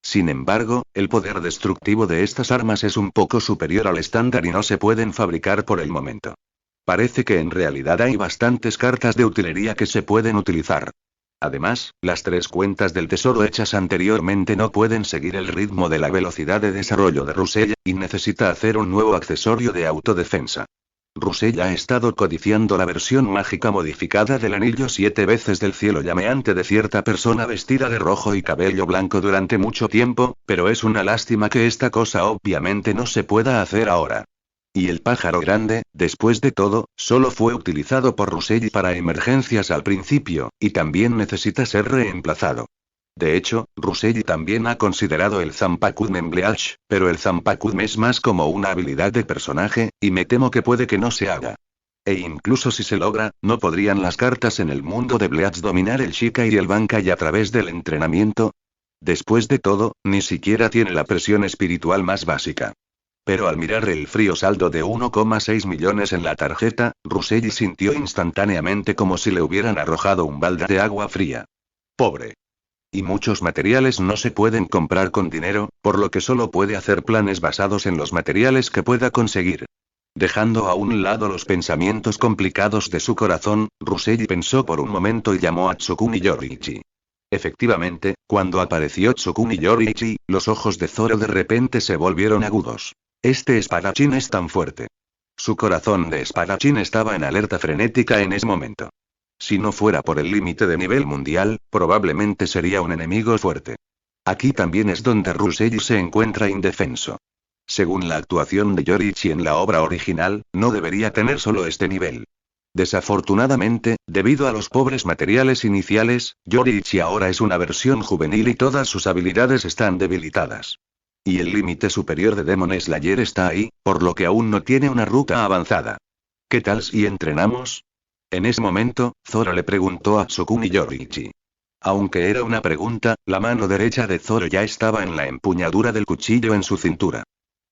Sin embargo, el poder destructivo de estas armas es un poco superior al estándar y no se pueden fabricar por el momento. Parece que en realidad hay bastantes cartas de utilería que se pueden utilizar. Además, las 3 cuentas del tesoro hechas anteriormente no pueden seguir el ritmo de la velocidad de desarrollo de Russell, y necesita hacer un nuevo accesorio de autodefensa. Russell ha estado codiciando la versión mágica modificada del anillo 7 veces del cielo llameante de cierta persona vestida de rojo y cabello blanco durante mucho tiempo, pero es una lástima que esta cosa obviamente no se pueda hacer ahora. Y el pájaro grande, después de todo, solo fue utilizado por Russell para emergencias al principio, y también necesita ser reemplazado. De hecho, Russell también ha considerado el Zanpakuh Embleach, pero el Zanpakuh es más como una habilidad de personaje, y me temo que puede que no se haga. E incluso si se logra, no podrían las cartas en el mundo de Bleach dominar el Shikai y el Bankai a través del entrenamiento. Después de todo, ni siquiera tiene la presión espiritual más básica. Pero al mirar el frío saldo de 1,6 millones en la tarjeta, Russell sintió instantáneamente como si le hubieran arrojado un balde de agua fría. Pobre. Y muchos materiales no se pueden comprar con dinero, por lo que solo puede hacer planes basados en los materiales que pueda conseguir. Dejando a un lado los pensamientos complicados de su corazón, Russell pensó por un momento y llamó a Tsukuni Yoriichi. Efectivamente, cuando apareció Tsukuni Yoriichi, los ojos de Zoro de repente se volvieron agudos. Este espadachín es tan fuerte. Su corazón de espadachín estaba en alerta frenética en ese momento. Si no fuera por el límite de nivel mundial, probablemente sería un enemigo fuerte. Aquí también es donde Russell se encuentra indefenso. Según la actuación de Yoriichi en la obra original, no debería tener solo este nivel. Desafortunadamente, debido a los pobres materiales iniciales, Yoriichi ahora es una versión juvenil y todas sus habilidades están debilitadas. Y el límite superior de Demon Slayer está ahí, por lo que aún no tiene una ruta avanzada. ¿Qué tal si entrenamos? En ese momento, Zoro le preguntó a Tsukuni Yoriichi. Aunque era una pregunta, la mano derecha de Zoro ya estaba en la empuñadura del cuchillo en su cintura.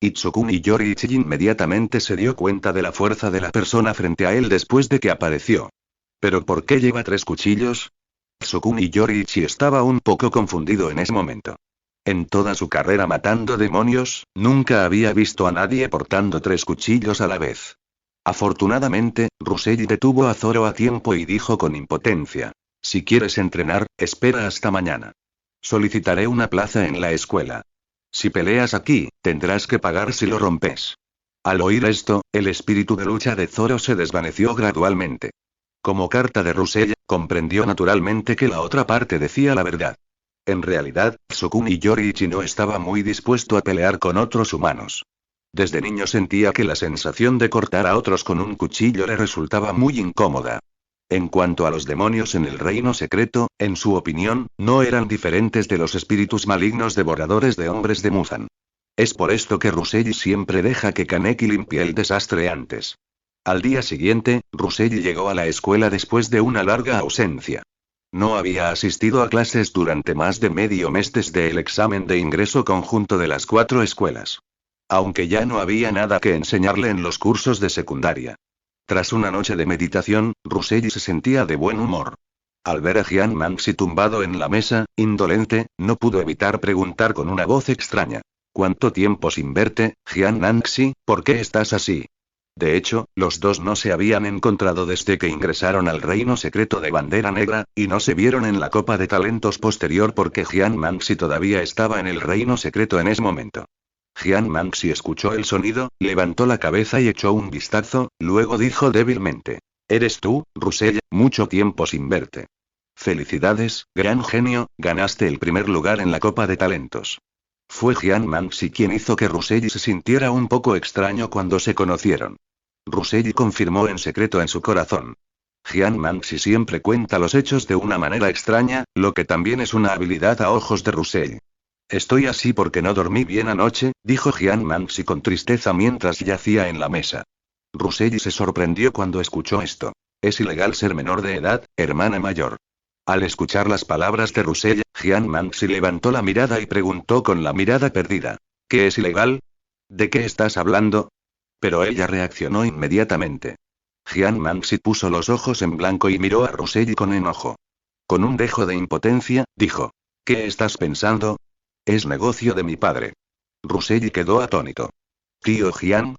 Y Tsukuni Yoriichi inmediatamente se dio cuenta de la fuerza de la persona frente a él después de que apareció. ¿Pero por qué lleva 3 cuchillos? Tsukuni Yoriichi estaba un poco confundido en ese momento. En toda su carrera matando demonios, nunca había visto a nadie portando 3 cuchillos a la vez. Afortunadamente, Russell detuvo a Zoro a tiempo y dijo con impotencia. Si quieres entrenar, espera hasta mañana. Solicitaré una plaza en la escuela. Si peleas aquí, tendrás que pagar si lo rompes. Al oír esto, el espíritu de lucha de Zoro se desvaneció gradualmente. Como carta de Russell, comprendió naturalmente que la otra parte decía la verdad. En realidad, Tsukuni Yoriichi no estaba muy dispuesto a pelear con otros humanos. Desde niño sentía que la sensación de cortar a otros con un cuchillo le resultaba muy incómoda. En cuanto a los demonios en el reino secreto, en su opinión, no eran diferentes de los espíritus malignos devoradores de hombres de Muzan. Es por esto que Russell siempre deja que Kaneki limpie el desastre antes. Al día siguiente, Russell llegó a la escuela después de una larga ausencia. No había asistido a clases durante más de medio mes desde el examen de ingreso conjunto de las 4 escuelas. Aunque ya no había nada que enseñarle en los cursos de secundaria. Tras una noche de meditación, Russell se sentía de buen humor. Al ver a Jian Manxi tumbado en la mesa, indolente, no pudo evitar preguntar con una voz extraña. ¿Cuánto tiempo sin verte, Jian Manxi? ¿Por qué estás así? De hecho, los dos no se habían encontrado desde que ingresaron al reino secreto de Bandera Negra, y no se vieron en la Copa de Talentos posterior porque Jian Manxi todavía estaba en el reino secreto en ese momento. Jian Manxi escuchó el sonido, levantó la cabeza y echó un vistazo, luego dijo débilmente. ¿Eres tú, Russell? Mucho tiempo sin verte. Felicidades, gran genio, ganaste el primer lugar en la Copa de Talentos. Fue Jian Manxi quien hizo que Russell se sintiera un poco extraño cuando se conocieron. Russell confirmó en secreto en su corazón. Jian Manxi siempre cuenta los hechos de una manera extraña, lo que también es una habilidad a ojos de Russell. Estoy así porque no dormí bien anoche, dijo Jian Manxi con tristeza mientras yacía en la mesa. Russell se sorprendió cuando escuchó esto. Es ilegal ser menor de edad, hermana mayor. Al escuchar las palabras de Russell, Jian Manxi levantó la mirada y preguntó con la mirada perdida. ¿Qué es ilegal? ¿De qué estás hablando? Pero ella reaccionó inmediatamente. Jian Manxi puso los ojos en blanco y miró a Russell con enojo. Con un dejo de impotencia, dijo. ¿Qué estás pensando? Es negocio de mi padre. Ruselli quedó atónito. ¿Tío Jian?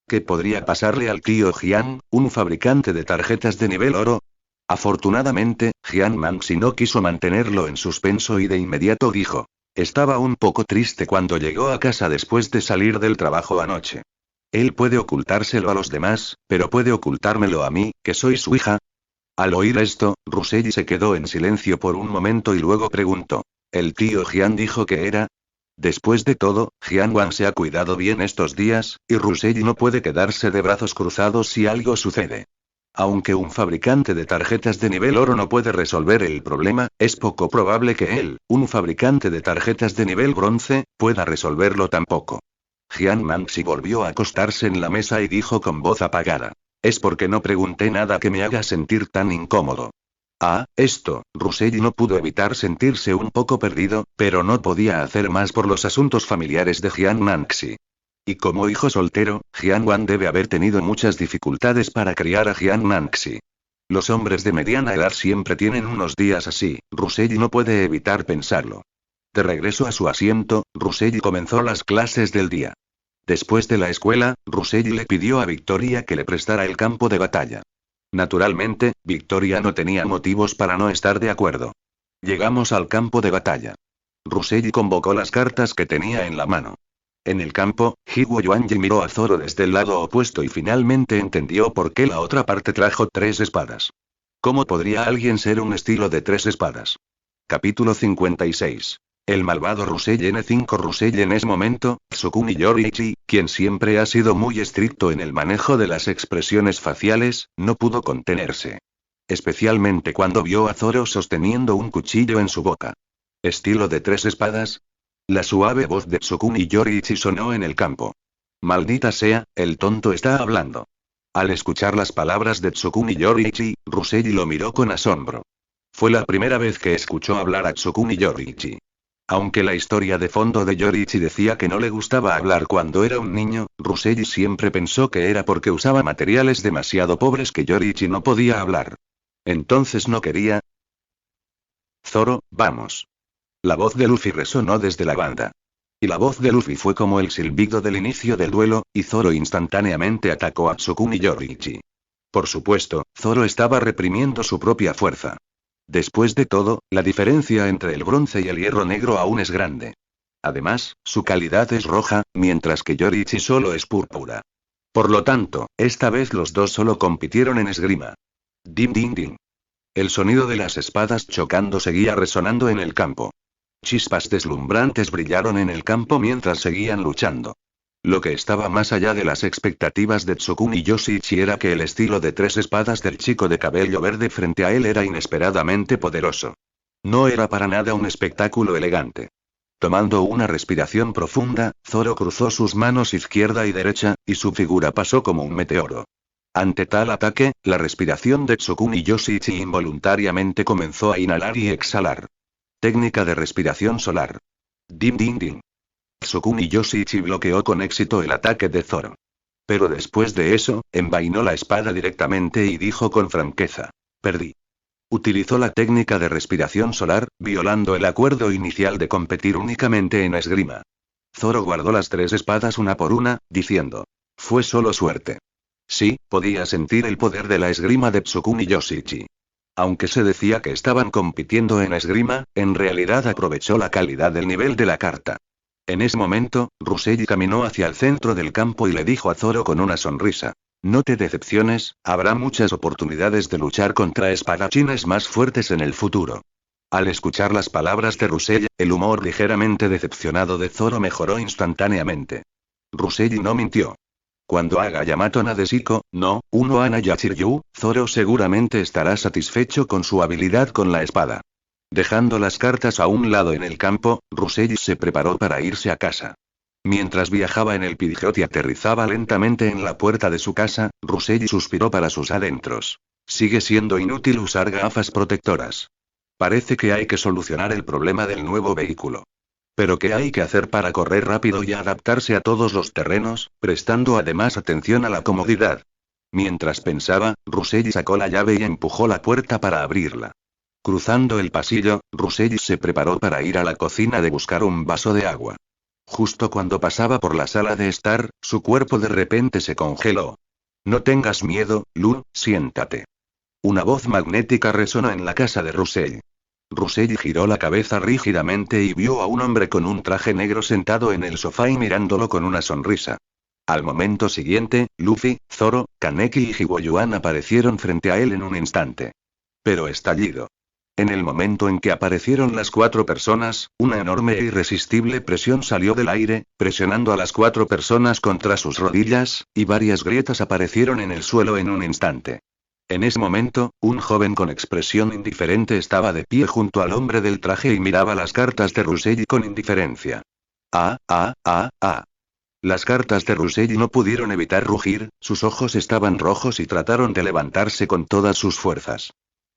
¿Qué podría pasarle al tío Jian, un fabricante de tarjetas de nivel oro? Afortunadamente, Jian Manxi no quiso mantenerlo en suspenso y de inmediato dijo. Estaba un poco triste cuando llegó a casa después de salir del trabajo anoche. Él puede ocultárselo a los demás, pero puede ocultármelo a mí, que soy su hija. Al oír esto, Ruselli se quedó en silencio por un momento y luego preguntó. ¿El tío Jian dijo que era? Después de todo, Jian Wan se ha cuidado bien estos días, y Ruselli no puede quedarse de brazos cruzados si algo sucede. Aunque un fabricante de tarjetas de nivel oro no puede resolver el problema, es poco probable que él, un fabricante de tarjetas de nivel bronce, pueda resolverlo tampoco. Jian Manxi volvió a acostarse en la mesa y dijo con voz apagada. Es porque no pregunté nada que me haga sentir tan incómodo. Ah, esto, Ruselli no pudo evitar sentirse un poco perdido, pero no podía hacer más por los asuntos familiares de Jian Manxi. Y como hijo soltero, Jian Wan debe haber tenido muchas dificultades para criar a Jian Manxi. Los hombres de mediana edad siempre tienen unos días así, Ruselli no puede evitar pensarlo. De regreso a su asiento, Ruselli comenzó las clases del día. Después de la escuela, Ruselli le pidió a Victoria que le prestara el campo de batalla. Naturalmente, Victoria no tenía motivos para no estar de acuerdo. Llegamos al campo de batalla. Ruselli convocó las cartas que tenía en la mano. En el campo, Hiwo Yuanji miró a Zoro desde el lado opuesto y finalmente entendió por qué la otra parte trajo 3 espadas. ¿Cómo podría alguien ser un estilo de 3 espadas? Capítulo 56. El malvado Ruselli N5 Ruselli en ese momento, Tsukuni Yoriichi, quien siempre ha sido muy estricto en el manejo de las expresiones faciales, no pudo contenerse. Especialmente cuando vio a Zoro sosteniendo un cuchillo en su boca. ¿Estilo de 3 espadas? La suave voz de Tsukuni Yoriichi sonó en el campo. Maldita sea, el tonto está hablando. Al escuchar las palabras de Tsukuni Yoriichi, Ruselli lo miró con asombro. Fue la primera vez que escuchó hablar a Tsukuni Yoriichi. Aunque la historia de fondo de Yoriichi decía que no le gustaba hablar cuando era un niño, Ruselli siempre pensó que era porque usaba materiales demasiado pobres que Yoriichi no podía hablar. Entonces no quería. Zoro, vamos. La voz de Luffy resonó desde la banda. Y la voz de Luffy fue como el silbido del inicio del duelo, y Zoro instantáneamente atacó a Tsukuni Yoriichi. Por supuesto, Zoro estaba reprimiendo su propia fuerza. Después de todo, la diferencia entre el bronce y el hierro negro aún es grande. Además, su calidad es roja, mientras que Yoriichi solo es púrpura. Por lo tanto, esta vez los dos solo compitieron en esgrima. Din din din. El sonido de las espadas chocando seguía resonando en el campo. Chispas deslumbrantes brillaron en el campo mientras seguían luchando. Lo que estaba más allá de las expectativas de Tsukuni Yoshichi era que el estilo de 3 espadas del chico de cabello verde frente a él era inesperadamente poderoso. No era para nada un espectáculo elegante. Tomando una respiración profunda, Zoro cruzó sus manos izquierda y derecha, y su figura pasó como un meteoro. Ante tal ataque, la respiración de Tsukuni Yoshichi involuntariamente comenzó a inhalar y exhalar. Técnica de respiración solar. Din din din. Tsukuni Yoshichi bloqueó con éxito el ataque de Zoro. Pero después de eso, envainó la espada directamente y dijo con franqueza. Perdí. Utilizó la técnica de respiración solar, violando el acuerdo inicial de competir únicamente en esgrima. Zoro guardó las 3 espadas una por una, diciendo. Fue solo suerte. Sí, podía sentir el poder de la esgrima de Tsukuni Yoshichi. Aunque se decía que estaban compitiendo en esgrima, en realidad aprovechó la calidad del nivel de la carta. En ese momento, Ruselli caminó hacia el centro del campo y le dijo a Zoro con una sonrisa. No te decepciones, habrá muchas oportunidades de luchar contra espadachines más fuertes en el futuro. Al escuchar las palabras de Ruselli, el humor ligeramente decepcionado de Zoro mejoró instantáneamente. Ruselli no mintió. Cuando haga Yamato Nadeshiko, no, uno Ana Yachiryu, Zoro seguramente estará satisfecho con su habilidad con la espada. Dejando las cartas a un lado en el campo, Ruselli se preparó para irse a casa. Mientras viajaba en el Pidgeot y aterrizaba lentamente en la puerta de su casa, Ruselli suspiró para sus adentros. Sigue siendo inútil usar gafas protectoras. Parece que hay que solucionar el problema del nuevo vehículo. Pero ¿qué hay que hacer para correr rápido y adaptarse a todos los terrenos, prestando además atención a la comodidad? Mientras pensaba, Ruselli sacó la llave y empujó la puerta para abrirla. Cruzando el pasillo, Russell se preparó para ir a la cocina de buscar un vaso de agua. Justo cuando pasaba por la sala de estar, su cuerpo de repente se congeló. No tengas miedo, Lu, siéntate. Una voz magnética resonó en la casa de Russell. Russell giró la cabeza rígidamente y vio a un hombre con un traje negro sentado en el sofá y mirándolo con una sonrisa. Al momento siguiente, Luffy, Zoro, Kaneki y Higuoyuan aparecieron frente a él en un instante. Pero estallido. En el momento en que aparecieron las 4 personas, una enorme e irresistible presión salió del aire, presionando a las 4 personas contra sus rodillas, y varias grietas aparecieron en el suelo en un instante. En ese momento, un joven con expresión indiferente estaba de pie junto al hombre del traje y miraba las cartas de Russell con indiferencia. Las cartas de Russell no pudieron evitar rugir, sus ojos estaban rojos y trataron de levantarse con todas sus fuerzas.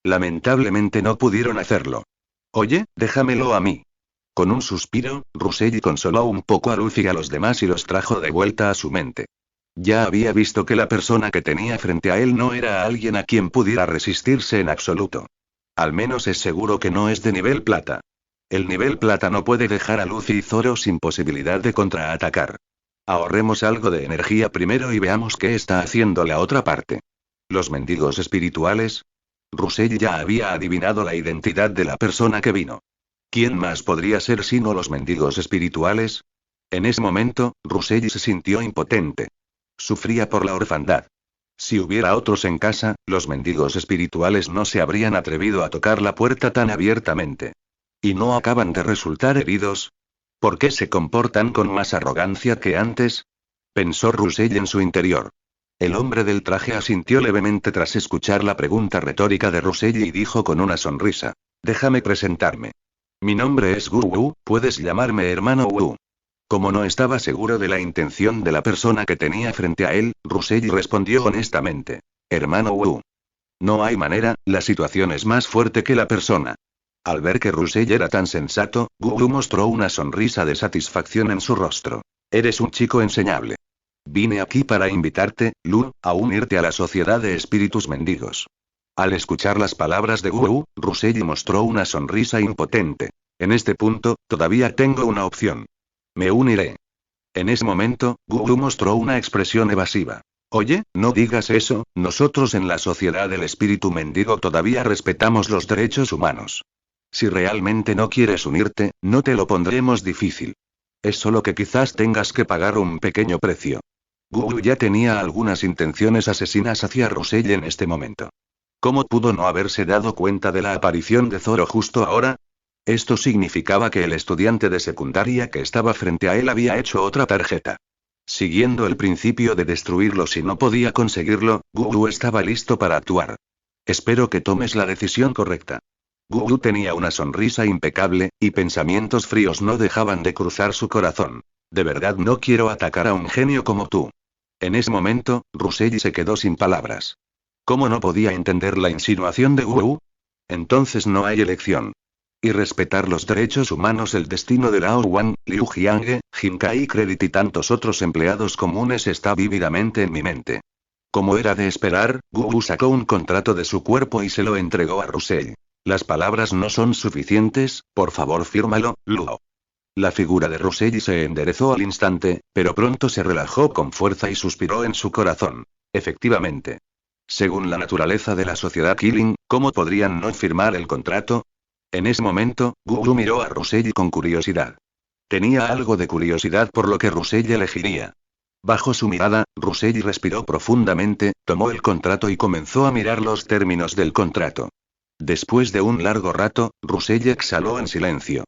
Lamentablemente no pudieron hacerlo. Oye, déjamelo a mí. Con un suspiro, Russell consoló un poco a Luffy y a los demás y los trajo de vuelta a su mente. Ya había visto que la persona que tenía frente a él no era alguien a quien pudiera resistirse en absoluto. Al menos es seguro que no es de nivel plata. El nivel plata no puede dejar a Luffy y Zoro sin posibilidad de contraatacar. Ahorremos algo de energía primero y veamos qué está haciendo la otra parte. ¿Los mendigos espirituales? Russell ya había adivinado la identidad de la persona que vino. ¿Quién más podría ser sino los mendigos espirituales? En ese momento, Russell se sintió impotente. Sufría por la orfandad. Si hubiera otros en casa, los mendigos espirituales no se habrían atrevido a tocar la puerta tan abiertamente. ¿Y no acaban de resultar heridos? ¿Por qué se comportan con más arrogancia que antes? Pensó Russell en su interior. El hombre del traje asintió levemente tras escuchar la pregunta retórica de Russell y dijo con una sonrisa: déjame presentarme. Mi nombre es Wu Wu, puedes llamarme hermano Wu. Como no estaba seguro de la intención de la persona que tenía frente a él, Russell respondió honestamente: hermano Wu. No hay manera, la situación es más fuerte que la persona. Al ver que Russell era tan sensato, Wu mostró una sonrisa de satisfacción en su rostro. Eres un chico enseñable. Vine aquí para invitarte, Lu, a unirte a la sociedad de espíritus mendigos. Al escuchar las palabras de Wu, Russell mostró una sonrisa impotente. En este punto, todavía tengo una opción. Me uniré. En ese momento, Wu mostró una expresión evasiva. Oye, no digas eso, nosotros en la sociedad del espíritu mendigo todavía respetamos los derechos humanos. Si realmente no quieres unirte, no te lo pondremos difícil. Es solo que quizás tengas que pagar un pequeño precio. Wu ya tenía algunas intenciones asesinas hacia Russell en este momento. ¿Cómo pudo no haberse dado cuenta de la aparición de Zoro justo ahora? Esto significaba que el estudiante de secundaria que estaba frente a él había hecho otra tarjeta. Siguiendo el principio de destruirlo si no podía conseguirlo, Wu estaba listo para actuar. Espero que tomes la decisión correcta. Wu tenía una sonrisa impecable, y pensamientos fríos no dejaban de cruzar su corazón. De verdad no quiero atacar a un genio como tú. En ese momento, Russell se quedó sin palabras. ¿Cómo no podía entender la insinuación de Wu? Entonces no hay elección. Y respetar los derechos humanos, el destino de Lao Wan, Liu Jiange, Jinkai Credit y tantos otros empleados comunes está vívidamente en mi mente. Como era de esperar, Wu sacó un contrato de su cuerpo y se lo entregó a Russell. Las palabras no son suficientes, por favor fírmalo, Luo. La figura de Russell se enderezó al instante, pero pronto se relajó con fuerza y suspiró en su corazón. Efectivamente. Según la naturaleza de la sociedad Killing, ¿cómo podrían no firmar el contrato? En ese momento, Wu miró a Russell con curiosidad. Tenía algo de curiosidad por lo que Russell elegiría. Bajo su mirada, Russell respiró profundamente, tomó el contrato y comenzó a mirar los términos del contrato. Después de un largo rato, Russell exhaló en silencio.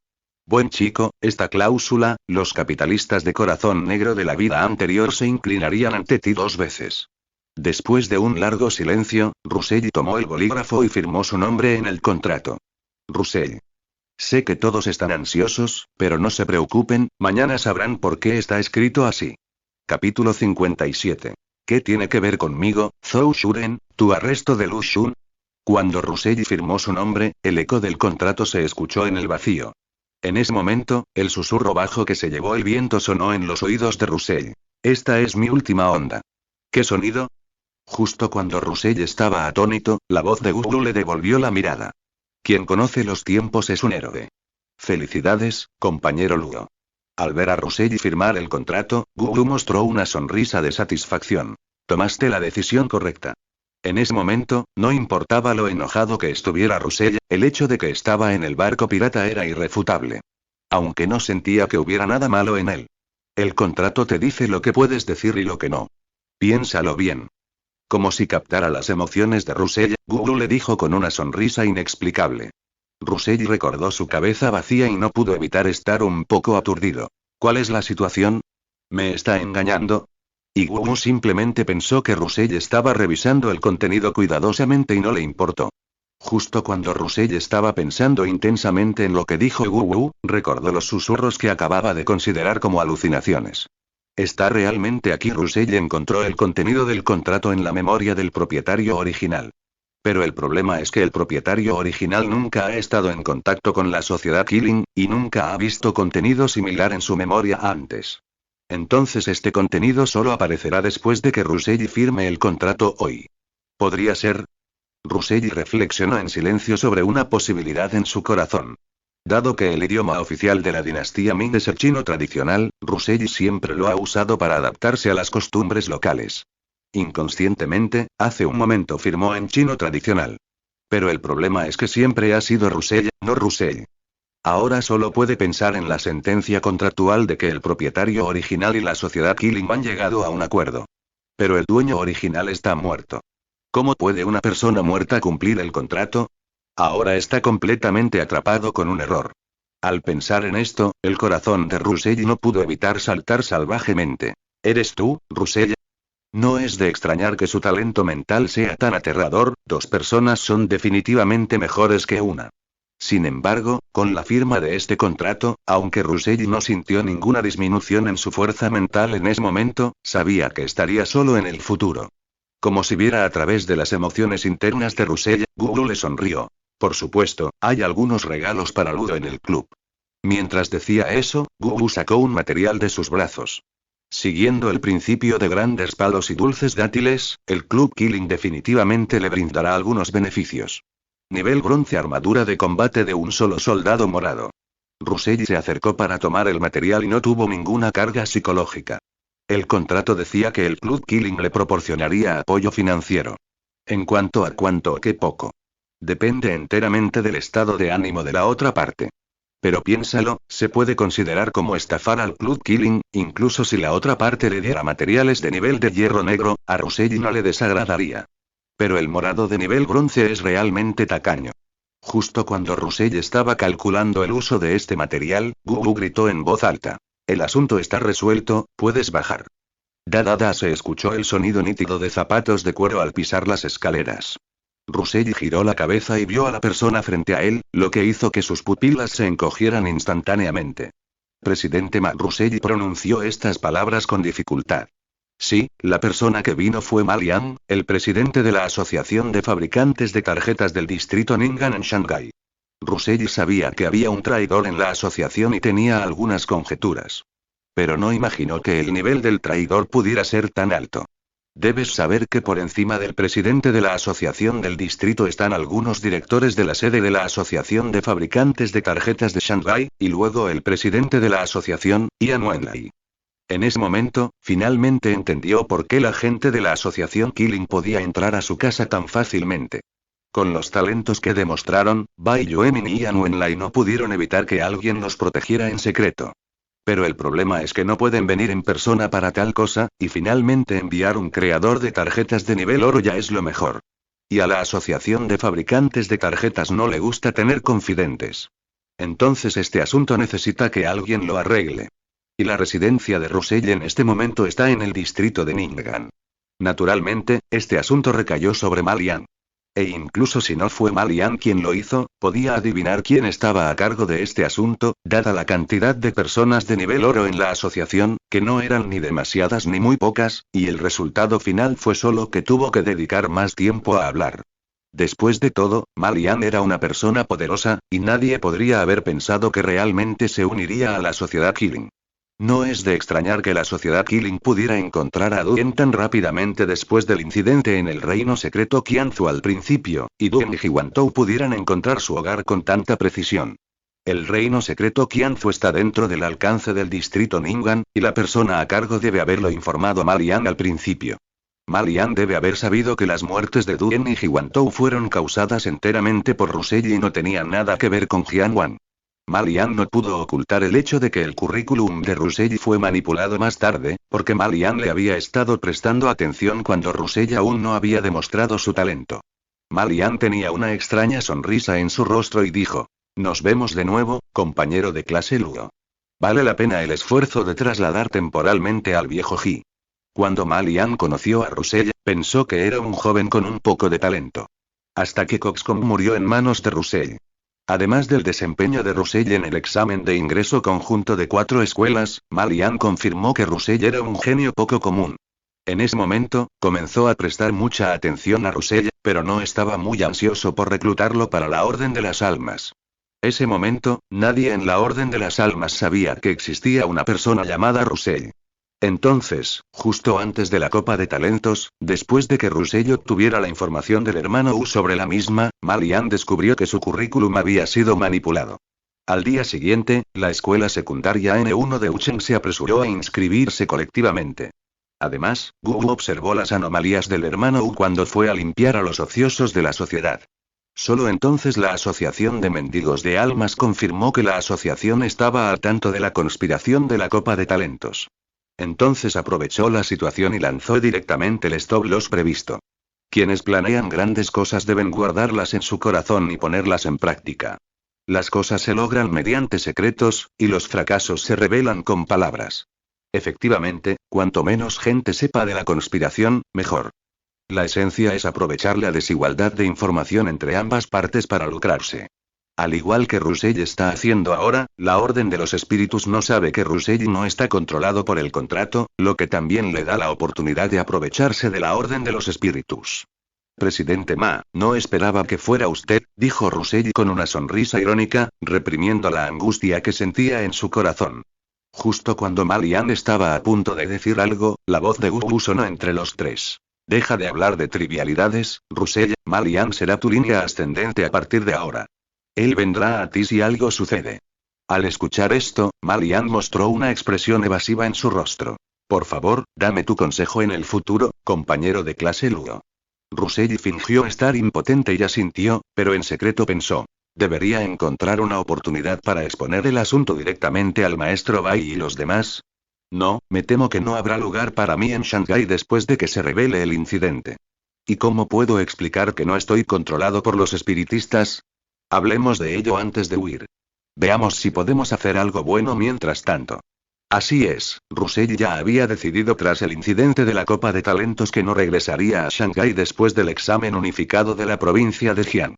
Buen chico, esta cláusula, los capitalistas de corazón negro de la vida anterior se inclinarían ante ti 2 veces. Después de un largo silencio, Russell tomó el bolígrafo y firmó su nombre en el contrato. Russell. Sé que todos están ansiosos, pero no se preocupen, mañana sabrán por qué está escrito así. Capítulo 57. ¿Qué tiene que ver conmigo, Zhou Shuren, tu arresto de Lu Xun? Cuando Russell firmó su nombre, el eco del contrato se escuchó en el vacío. En ese momento, el susurro bajo que se llevó el viento sonó en los oídos de Russell. Esta es mi última onda. ¿Qué sonido? Justo cuando Russell estaba atónito, la voz de Wu le devolvió la mirada. Quien conoce los tiempos es un héroe. Felicidades, compañero Luo. Al ver a Russell firmar el contrato, Gugu mostró una sonrisa de satisfacción. Tomaste la decisión correcta. En ese momento, no importaba lo enojado que estuviera Russell, el hecho de que estaba en el barco pirata era irrefutable. Aunque no sentía que hubiera nada malo en él. El contrato te dice lo que puedes decir y lo que no. Piénsalo bien. Como si captara las emociones de Russell, Gugu le dijo con una sonrisa inexplicable. Russell recordó su cabeza vacía y no pudo evitar estar un poco aturdido. ¿Cuál es la situación? ¿Me está engañando? Y Gugu simplemente pensó que Russell estaba revisando el contenido cuidadosamente y no le importó. Justo cuando Russell estaba pensando intensamente en lo que dijo Gugu, recordó los susurros que acababa de considerar como alucinaciones. ¿Está realmente aquí? Russell encontró el contenido del contrato en la memoria del propietario original. Pero el problema es que el propietario original nunca ha estado en contacto con la sociedad Killing, y nunca ha visto contenido similar en su memoria antes. Entonces este contenido solo aparecerá después de que Russell firme el contrato hoy. ¿Podría ser? Russell reflexionó en silencio sobre una posibilidad en su corazón. Dado que el idioma oficial de la dinastía Ming es el chino tradicional, Russell siempre lo ha usado para adaptarse a las costumbres locales. Inconscientemente, hace un momento firmó en chino tradicional. Pero el problema es que siempre ha sido Russell, no Russell. Ahora solo puede pensar en la sentencia contractual de que el propietario original y la sociedad Killing han llegado a un acuerdo. Pero el dueño original está muerto. ¿Cómo puede una persona muerta cumplir el contrato? Ahora está completamente atrapado con un error. Al pensar en esto, el corazón de Russell no pudo evitar saltar salvajemente. ¿Eres tú, Russell? No es de extrañar que su talento mental sea tan aterrador, dos personas son definitivamente mejores que una. Sin embargo, con la firma de este contrato, aunque Russell no sintió ninguna disminución en su fuerza mental en ese momento, sabía que estaría solo en el futuro. Como si viera a través de las emociones internas de Russell, Gugu le sonrió. Por supuesto, hay algunos regalos para Ludo en el club. Mientras decía eso, Gugu sacó un material de sus brazos. Siguiendo el principio de grandes palos y dulces dátiles, el Club Killing definitivamente le brindará algunos beneficios. Nivel bronce, armadura de combate de un solo soldado morado. Russell se acercó para tomar el material y no tuvo ninguna carga psicológica. El contrato decía que el Club Killing le proporcionaría apoyo financiero. En cuanto a cuánto o qué poco. Depende enteramente del estado de ánimo de la otra parte. Pero piénsalo, se puede considerar como estafar al Club Killing, incluso si la otra parte le diera materiales de nivel de hierro negro, a Russell no le desagradaría. Pero el morado de nivel bronce es realmente tacaño. Justo cuando Russell estaba calculando el uso de este material, Gugu gritó en voz alta. El asunto está resuelto, puedes bajar. Da, se escuchó el sonido nítido de zapatos de cuero al pisar las escaleras. Russell giró la cabeza y vio a la persona frente a él, lo que hizo que sus pupilas se encogieran instantáneamente. Presidente Russell pronunció estas palabras con dificultad. Sí, la persona que vino fue Ma Liang, el presidente de la Asociación de Fabricantes de Tarjetas del distrito Ning'an en Shanghái. Russell sabía que había un traidor en la asociación y tenía algunas conjeturas. Pero no imaginó que el nivel del traidor pudiera ser tan alto. Debes saber que por encima del presidente de la asociación del distrito están algunos directores de la sede de la Asociación de Fabricantes de Tarjetas de Shanghái, y luego el presidente de la asociación, Ian Wenlei. En ese momento, finalmente entendió por qué la gente de la asociación Killing podía entrar a su casa tan fácilmente. Con los talentos que demostraron, Bai Yuemin y Ian Wenlei no pudieron evitar que alguien los protegiera en secreto. Pero el problema es que no pueden venir en persona para tal cosa, y finalmente enviar un creador de tarjetas de nivel oro ya es lo mejor. Y a la asociación de fabricantes de tarjetas no le gusta tener confidentes. Entonces este asunto necesita que alguien lo arregle. Y la residencia de Russell en este momento está en el distrito de Ning'an. Naturalmente, este asunto recayó sobre Ma Liang. E incluso si no fue Ma Liang quien lo hizo, podía adivinar quién estaba a cargo de este asunto, dada la cantidad de personas de nivel oro en la asociación, que no eran ni demasiadas ni muy pocas, y el resultado final fue solo que tuvo que dedicar más tiempo a hablar. Después de todo, Ma Liang era una persona poderosa, y nadie podría haber pensado que realmente se uniría a la sociedad Killing. No es de extrañar que la sociedad Killing pudiera encontrar a Duen tan rápidamente después del incidente en el reino secreto Qianzu al principio, y Duen y Huantou pudieran encontrar su hogar con tanta precisión. El reino secreto Qianzu está dentro del alcance del distrito Ningguang, y la persona a cargo debe haberlo informado a Malian al principio. Malian debe haber sabido que las muertes de Duen y Huantou fueron causadas enteramente por Rusell y no tenían nada que ver con Jianwan. Malian no pudo ocultar el hecho de que el currículum de Rusell fue manipulado más tarde, porque Malian le había estado prestando atención cuando Rusell aún no había demostrado su talento. Malian tenía una extraña sonrisa en su rostro y dijo: «Nos vemos de nuevo, compañero de clase Luo. Vale la pena el esfuerzo de trasladar temporalmente al viejo Ji». Cuando Malian conoció a Rusell, pensó que era un joven con un poco de talento. Hasta que Coxcomb murió en manos de Rusell. Además del desempeño de Rusell en el examen de ingreso conjunto de 4 escuelas, Malian confirmó que Rusell era un genio poco común. En ese momento, comenzó a prestar mucha atención a Rusell, pero no estaba muy ansioso por reclutarlo para la Orden de las Almas. Ese momento, nadie en la Orden de las Almas sabía que existía una persona llamada Rusell. Entonces, justo antes de la Copa de Talentos, después de que Rusell obtuviera la información del hermano Wu sobre la misma, Malian descubrió que su currículum había sido manipulado. Al día siguiente, la escuela secundaria N1 de Ucheng se apresuró a inscribirse colectivamente. Además, Wu observó las anomalías del hermano Wu cuando fue a limpiar a los ociosos de la sociedad. Solo entonces la Asociación de Mendigos de Almas confirmó que la asociación estaba al tanto de la conspiración de la Copa de Talentos. Entonces aprovechó la situación y lanzó directamente el stop loss previsto. Quienes planean grandes cosas deben guardarlas en su corazón y ponerlas en práctica. Las cosas se logran mediante secretos, y los fracasos se revelan con palabras. Efectivamente, cuanto menos gente sepa de la conspiración, mejor. La esencia es aprovechar la desigualdad de información entre ambas partes para lucrarse. Al igual que Rusell está haciendo ahora, la Orden de los Espíritus no sabe que Rusell no está controlado por el contrato, lo que también le da la oportunidad de aprovecharse de la Orden de los Espíritus. Presidente Ma, no esperaba que fuera usted, dijo Rusell con una sonrisa irónica, reprimiendo la angustia que sentía en su corazón. Justo cuando Malian estaba a punto de decir algo, la voz de Wu sonó entre los tres. Deja de hablar de trivialidades, Rusell, Malian será tu línea ascendente a partir de ahora. Él vendrá a ti si algo sucede. Al escuchar esto, Malian mostró una expresión evasiva en su rostro. Por favor, dame tu consejo en el futuro, compañero de clase Luo. Rusell fingió estar impotente y asintió, pero en secreto pensó. ¿Debería encontrar una oportunidad para exponer el asunto directamente al maestro Bai y los demás? No, me temo que no habrá lugar para mí en Shanghái después de que se revele el incidente. ¿Y cómo puedo explicar que no estoy controlado por los espiritistas? Hablemos de ello antes de huir. Veamos si podemos hacer algo bueno mientras tanto. Así es, Rusell ya había decidido tras el incidente de la Copa de Talentos que no regresaría a Shanghái después del examen unificado de la provincia de Jian.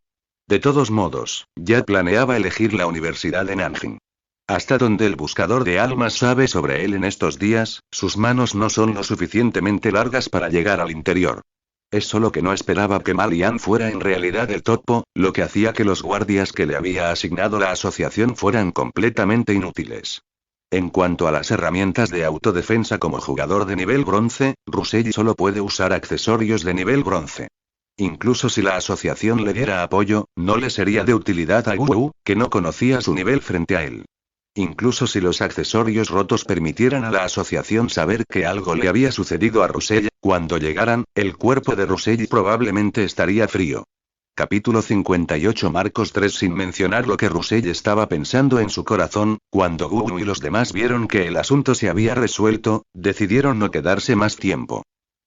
De todos modos, ya planeaba elegir la Universidad de Nanjing. Hasta donde el buscador de almas sabe sobre él en estos días, sus manos no son lo suficientemente largas para llegar al interior. Es solo que no esperaba que Malian fuera en realidad el topo, lo que hacía que los guardias que le había asignado la asociación fueran completamente inútiles. En cuanto a las herramientas de autodefensa como jugador de nivel bronce, Rusell solo puede usar accesorios de nivel bronce. Incluso si la asociación le diera apoyo, no le sería de utilidad a Wu, que no conocía su nivel frente a él. Incluso si los accesorios rotos permitieran a la asociación saber que algo le había sucedido a Rusell, cuando llegaran, el cuerpo de Rusell probablemente estaría frío. Capítulo 58 Marcos 3 Sin mencionar lo que Rusell estaba pensando en su corazón, cuando Wu y los demás vieron que el asunto se había resuelto, decidieron no quedarse más tiempo.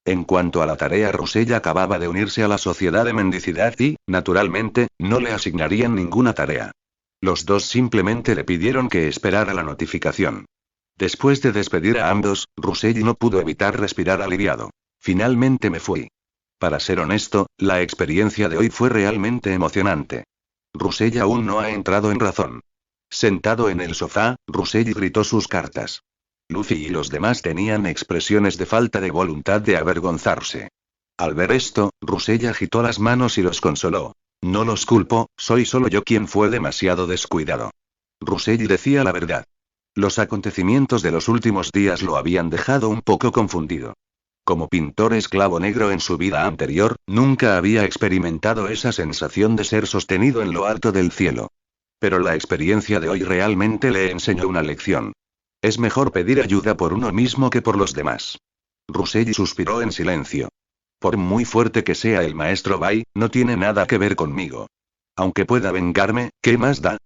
En cuanto a la tarea, Rusell acababa de unirse a la sociedad de mendicidad y, naturalmente, no le asignarían ninguna tarea. Los dos simplemente le pidieron que esperara la notificación. Después de despedir a ambos, Rusell no pudo evitar respirar aliviado. Finalmente me fui. Para ser honesto, la experiencia de hoy fue realmente emocionante. Rusell aún no ha entrado en razón. Sentado en el sofá, Rusell gritó sus cartas. Luffy y los demás tenían expresiones de falta de voluntad de avergonzarse. Al ver esto, Rusell agitó las manos y los consoló. No los culpo, soy solo yo quien fue demasiado descuidado. Rusell decía la verdad. Los acontecimientos de los últimos días lo habían dejado un poco confundido. Como pintor esclavo negro en su vida anterior, nunca había experimentado esa sensación de ser sostenido en lo alto del cielo. Pero la experiencia de hoy realmente le enseñó una lección. Es mejor pedir ayuda por uno mismo que por los demás. Russell suspiró en silencio. Por muy fuerte que sea el maestro Bai, no tiene nada que ver conmigo. Aunque pueda vengarme, ¿qué más da?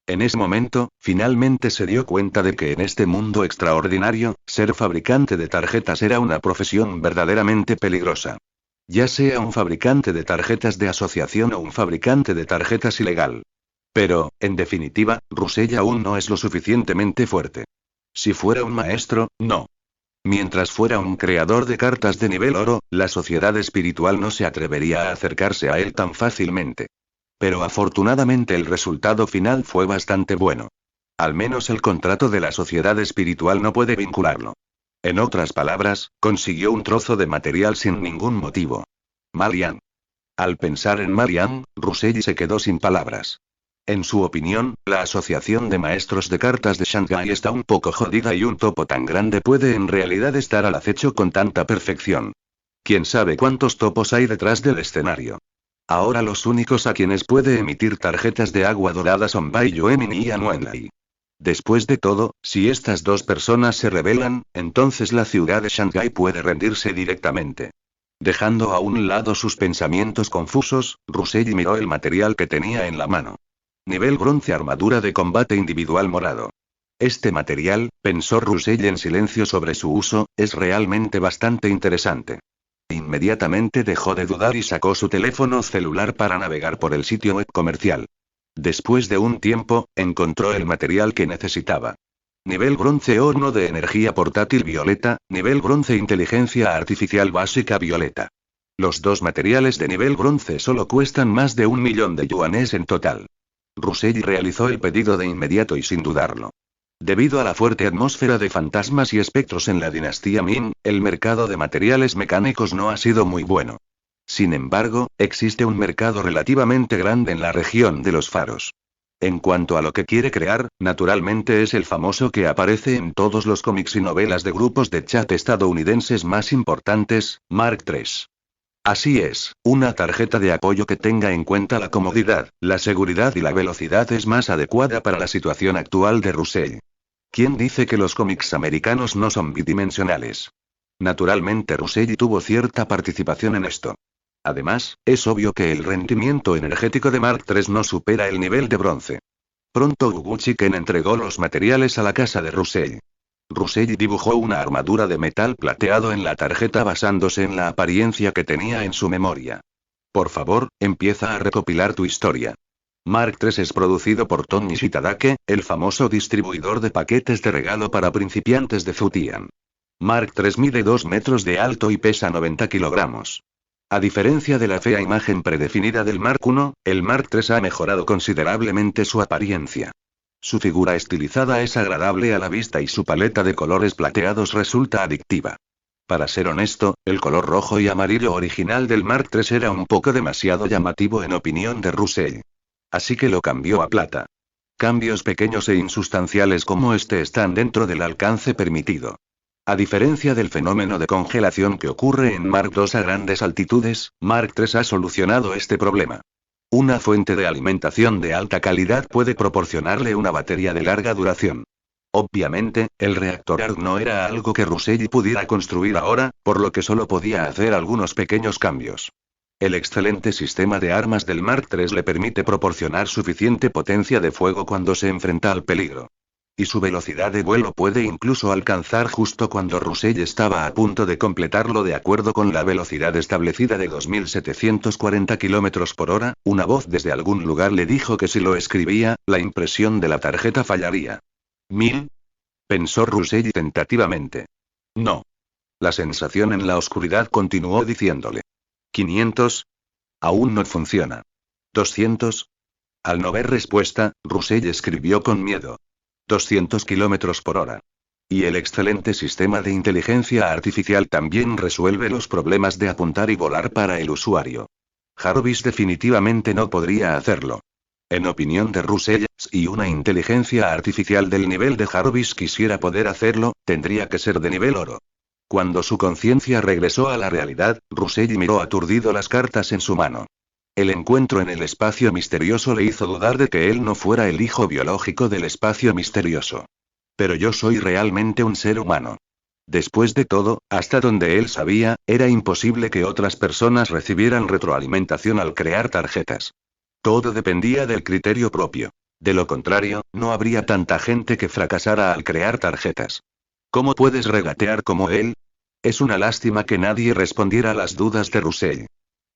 En ese momento, finalmente se dio cuenta de que en este mundo extraordinario, ser fabricante de tarjetas era una profesión verdaderamente peligrosa. Ya sea un fabricante de tarjetas de asociación o un fabricante de tarjetas ilegal. Pero, en definitiva, Russell aún no es lo suficientemente fuerte. Si fuera un maestro, no. Mientras fuera un creador de cartas de nivel oro, la sociedad espiritual no se atrevería a acercarse a él tan fácilmente. Pero afortunadamente el resultado final fue bastante bueno. Al menos el contrato de la sociedad espiritual no puede vincularlo. En otras palabras, consiguió un trozo de material sin ningún motivo. Marianne. Al pensar en Marianne, Russell se quedó sin palabras. En su opinión, la Asociación de Maestros de Cartas de Shanghái está un poco jodida y un topo tan grande puede en realidad estar al acecho con tanta perfección. ¿Quién sabe cuántos topos hay detrás del escenario? Ahora los únicos a quienes puede emitir tarjetas de agua dorada son Bai Yuemin y Yan Wenlei. Después de todo, si estas dos personas se rebelan, entonces la ciudad de Shanghái puede rendirse directamente. Dejando a un lado sus pensamientos confusos, Russell miró el material que tenía en la mano. Nivel bronce, armadura de combate individual morado. Este material, pensó Russell en silencio sobre su uso, es realmente bastante interesante. Inmediatamente dejó de dudar y sacó su teléfono celular para navegar por el sitio web comercial. Después de un tiempo, encontró el material que necesitaba. Nivel bronce, horno de energía portátil violeta, nivel bronce, inteligencia artificial básica violeta. Los dos materiales de nivel bronce solo cuestan más de 1 millón de yuanes en total. Russell realizó el pedido de inmediato y sin dudarlo. Debido a la fuerte atmósfera de fantasmas y espectros en la dinastía Ming, el mercado de materiales mecánicos no ha sido muy bueno. Sin embargo, existe un mercado relativamente grande en la región de los faros. En cuanto a lo que quiere crear, naturalmente es el famoso que aparece en todos los cómics y novelas de grupos de chat estadounidenses más importantes, Mark III. Así es, una tarjeta de apoyo que tenga en cuenta la comodidad, la seguridad y la velocidad es más adecuada para la situación actual de Russell. ¿Quién dice que los cómics americanos no son bidimensionales? Naturalmente Russell tuvo cierta participación en esto. Además, es obvio que el rendimiento energético de Mark III no supera el nivel de bronce. Pronto Uguchi Ken entregó los materiales a la casa de Russell. Russell dibujó una armadura de metal plateado en la tarjeta basándose en la apariencia que tenía en su memoria. Por favor, empieza a recopilar tu historia. Mark III es producido por Tony Shitadake, el famoso distribuidor de paquetes de regalo para principiantes de Futian. Mark III mide 2 metros de alto y pesa 90 kilogramos. A diferencia de la fea imagen predefinida del Mark I, el Mark III ha mejorado considerablemente su apariencia. Su figura estilizada es agradable a la vista y su paleta de colores plateados resulta adictiva. Para ser honesto, el color rojo y amarillo original del Mark III era un poco demasiado llamativo en opinión de Russell. Así que lo cambió a plata. Cambios pequeños e insustanciales como este están dentro del alcance permitido. A diferencia del fenómeno de congelación que ocurre en Mark II a grandes altitudes, Mark III ha solucionado este problema. Una fuente de alimentación de alta calidad puede proporcionarle una batería de larga duración. Obviamente, el reactor ARC no era algo que Russell pudiera construir ahora, por lo que solo podía hacer algunos pequeños cambios. El excelente sistema de armas del Mark III le permite proporcionar suficiente potencia de fuego cuando se enfrenta al peligro. Y su velocidad de vuelo puede incluso alcanzar justo cuando Russell estaba a punto de completarlo de acuerdo con la velocidad establecida de 2740 km por hora, una voz desde algún lugar le dijo que si lo escribía, la impresión de la tarjeta fallaría. ¿1000? Pensó Russell tentativamente. No. La sensación en la oscuridad continuó diciéndole. 500. Aún no funciona. 200. Al no ver respuesta, Russell escribió con miedo. 200 km por hora. Y el excelente sistema de inteligencia artificial también resuelve los problemas de apuntar y volar para el usuario. Jarvis definitivamente no podría hacerlo. En opinión de Russell, si una inteligencia artificial del nivel de Jarvis quisiera poder hacerlo, tendría que ser de nivel oro. Cuando su conciencia regresó a la realidad, Russell miró aturdido las cartas en su mano. El encuentro en el espacio misterioso le hizo dudar de que él no fuera el hijo biológico del espacio misterioso. Pero yo soy realmente un ser humano. Después de todo, hasta donde él sabía, era imposible que otras personas recibieran retroalimentación al crear tarjetas. Todo dependía del criterio propio. De lo contrario, no habría tanta gente que fracasara al crear tarjetas. ¿Cómo puedes regatear como él? Es una lástima que nadie respondiera a las dudas de Russell.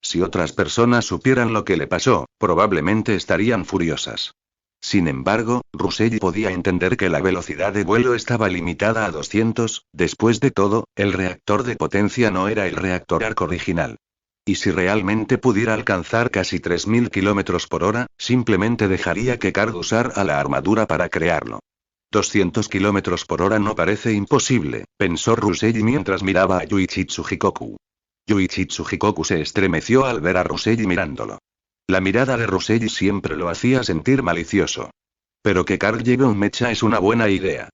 Si otras personas supieran lo que le pasó, probablemente estarían furiosas. Sin embargo, Russell podía entender que la velocidad de vuelo estaba limitada a 200, después de todo, el reactor de potencia no era el reactor ARC original. Y si realmente pudiera alcanzar casi 3000 km por hora, simplemente dejaría que Karg usara la armadura para crearlo. 200 km por hora no parece imposible, pensó Russell mientras miraba a Yuichi Tsujikoku. Yuichi Tsujikoku se estremeció al ver a Russell mirándolo. La mirada de Russell siempre lo hacía sentir malicioso. Pero que Karg lleve un mecha es una buena idea.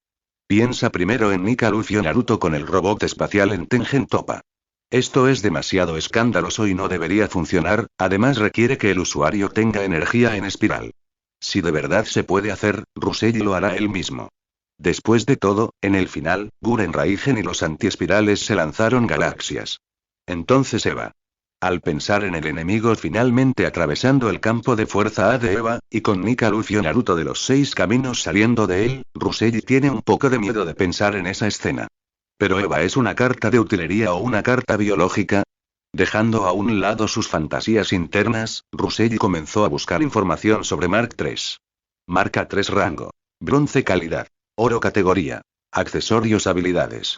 Piensa primero en Nika Luffy o Naruto con el robot espacial en Tengen Toppa. Esto es demasiado escandaloso y no debería funcionar, además requiere que el usuario tenga energía en espiral. Si de verdad se puede hacer, Russell lo hará él mismo. Después de todo, en el final, Guren Raigen y los antiespirales se lanzaron galaxias. Entonces Eva. Al pensar en el enemigo finalmente atravesando el campo de fuerza A de Eva, y con Nika Luffy o Naruto de los 6 caminos saliendo de él, Russell tiene un poco de miedo de pensar en esa escena. ¿Pero Eva es una carta de utilería o una carta biológica? Dejando a un lado sus fantasías internas, Russell comenzó a buscar información sobre Mark III. Marca 3 rango. Bronce calidad. Oro categoría. Accesorios habilidades.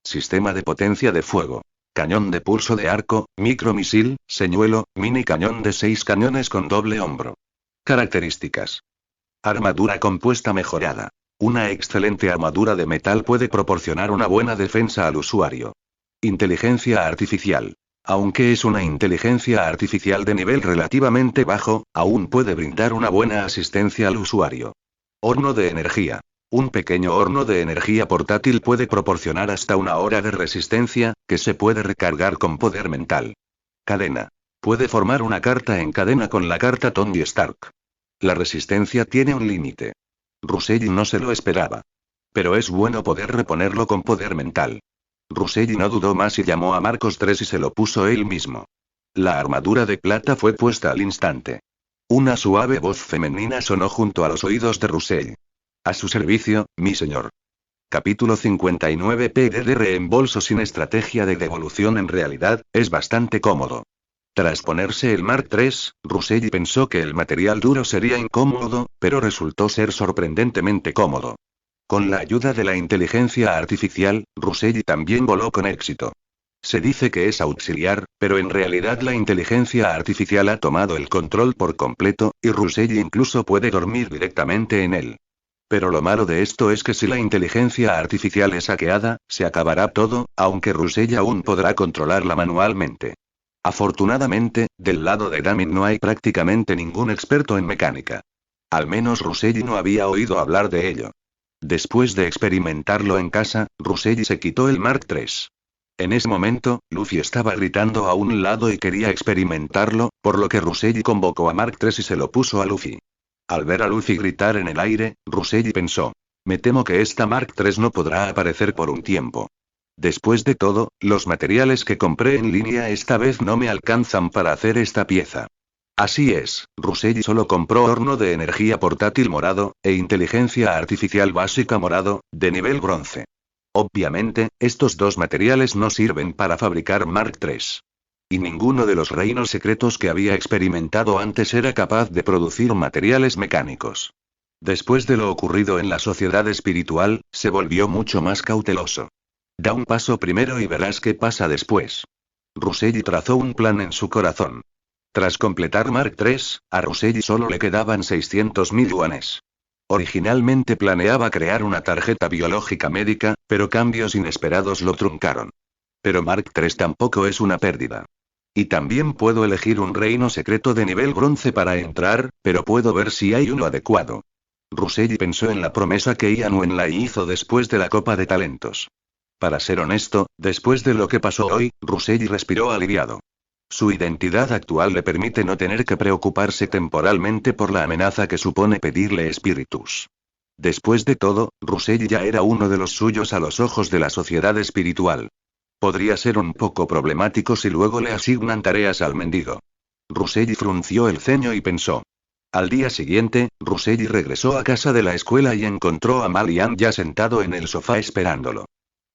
Sistema de potencia de fuego. Cañón de pulso de arco, micromisil, señuelo, mini cañón de 6 cañones con doble hombro. Características. Armadura compuesta mejorada. Una excelente armadura de metal puede proporcionar una buena defensa al usuario. Inteligencia artificial. Aunque es una inteligencia artificial de nivel relativamente bajo, aún puede brindar una buena asistencia al usuario. Horno de energía. Un pequeño horno de energía portátil puede proporcionar hasta 1 hora de resistencia, que se puede recargar con poder mental. Cadena. Puede formar una carta en cadena con la carta Tony Stark. La resistencia tiene un límite. Russell no se lo esperaba. Pero es bueno poder reponerlo con poder mental. Russell no dudó más y llamó a Marcos III y se lo puso él mismo. La armadura de plata fue puesta al instante. Una suave voz femenina sonó junto a los oídos de Russell. A su servicio, mi señor. Capítulo 59. PDD reembolso sin estrategia de devolución. En realidad, es bastante cómodo. Tras ponerse el Mark III, Russell pensó que el material duro sería incómodo, pero resultó ser sorprendentemente cómodo. Con la ayuda de la inteligencia artificial, Russell también voló con éxito. Se dice que es auxiliar, pero en realidad la inteligencia artificial ha tomado el control por completo, y Russell incluso puede dormir directamente en él. Pero lo malo de esto es que si la inteligencia artificial es hackeada, se acabará todo, aunque Russell aún podrá controlarla manualmente. Afortunadamente, del lado de Damin no hay prácticamente ningún experto en mecánica. Al menos Russell no había oído hablar de ello. Después de experimentarlo en casa, Russell se quitó el Mark III. En ese momento, Luffy estaba gritando a un lado y quería experimentarlo, por lo que Russell convocó a Mark III y se lo puso a Luffy. Al ver a Luffy gritar en el aire, Russell pensó: me temo que esta Mark III no podrá aparecer por un tiempo. Después de todo, los materiales que compré en línea esta vez no me alcanzan para hacer esta pieza. Así es, Russell solo compró horno de energía portátil morado, e inteligencia artificial básica morado, de nivel bronce. Obviamente, estos dos materiales no sirven para fabricar Mark III. Y ninguno de los reinos secretos que había experimentado antes era capaz de producir materiales mecánicos. Después de lo ocurrido en la sociedad espiritual, se volvió mucho más cauteloso. Da un paso primero y verás qué pasa después. Russell trazó un plan en su corazón. Tras completar Mark III, a Russell solo le quedaban 600.000 yuanes. Originalmente planeaba crear una tarjeta biológica médica, pero cambios inesperados lo truncaron. Pero Mark III tampoco es una pérdida. Y también puedo elegir un reino secreto de nivel bronce para entrar, pero puedo ver si hay uno adecuado. Russell pensó en la promesa que Ian Wenley hizo después de la Copa de Talentos. Para ser honesto, después de lo que pasó hoy, Russell respiró aliviado. Su identidad actual le permite no tener que preocuparse temporalmente por la amenaza que supone pedirle espíritus. Después de todo, Russell ya era uno de los suyos a los ojos de la sociedad espiritual. Podría ser un poco problemático si luego le asignan tareas al mendigo. Russell frunció el ceño y pensó. Al día siguiente, Russell regresó a casa de la escuela y encontró a Malian ya sentado en el sofá esperándolo.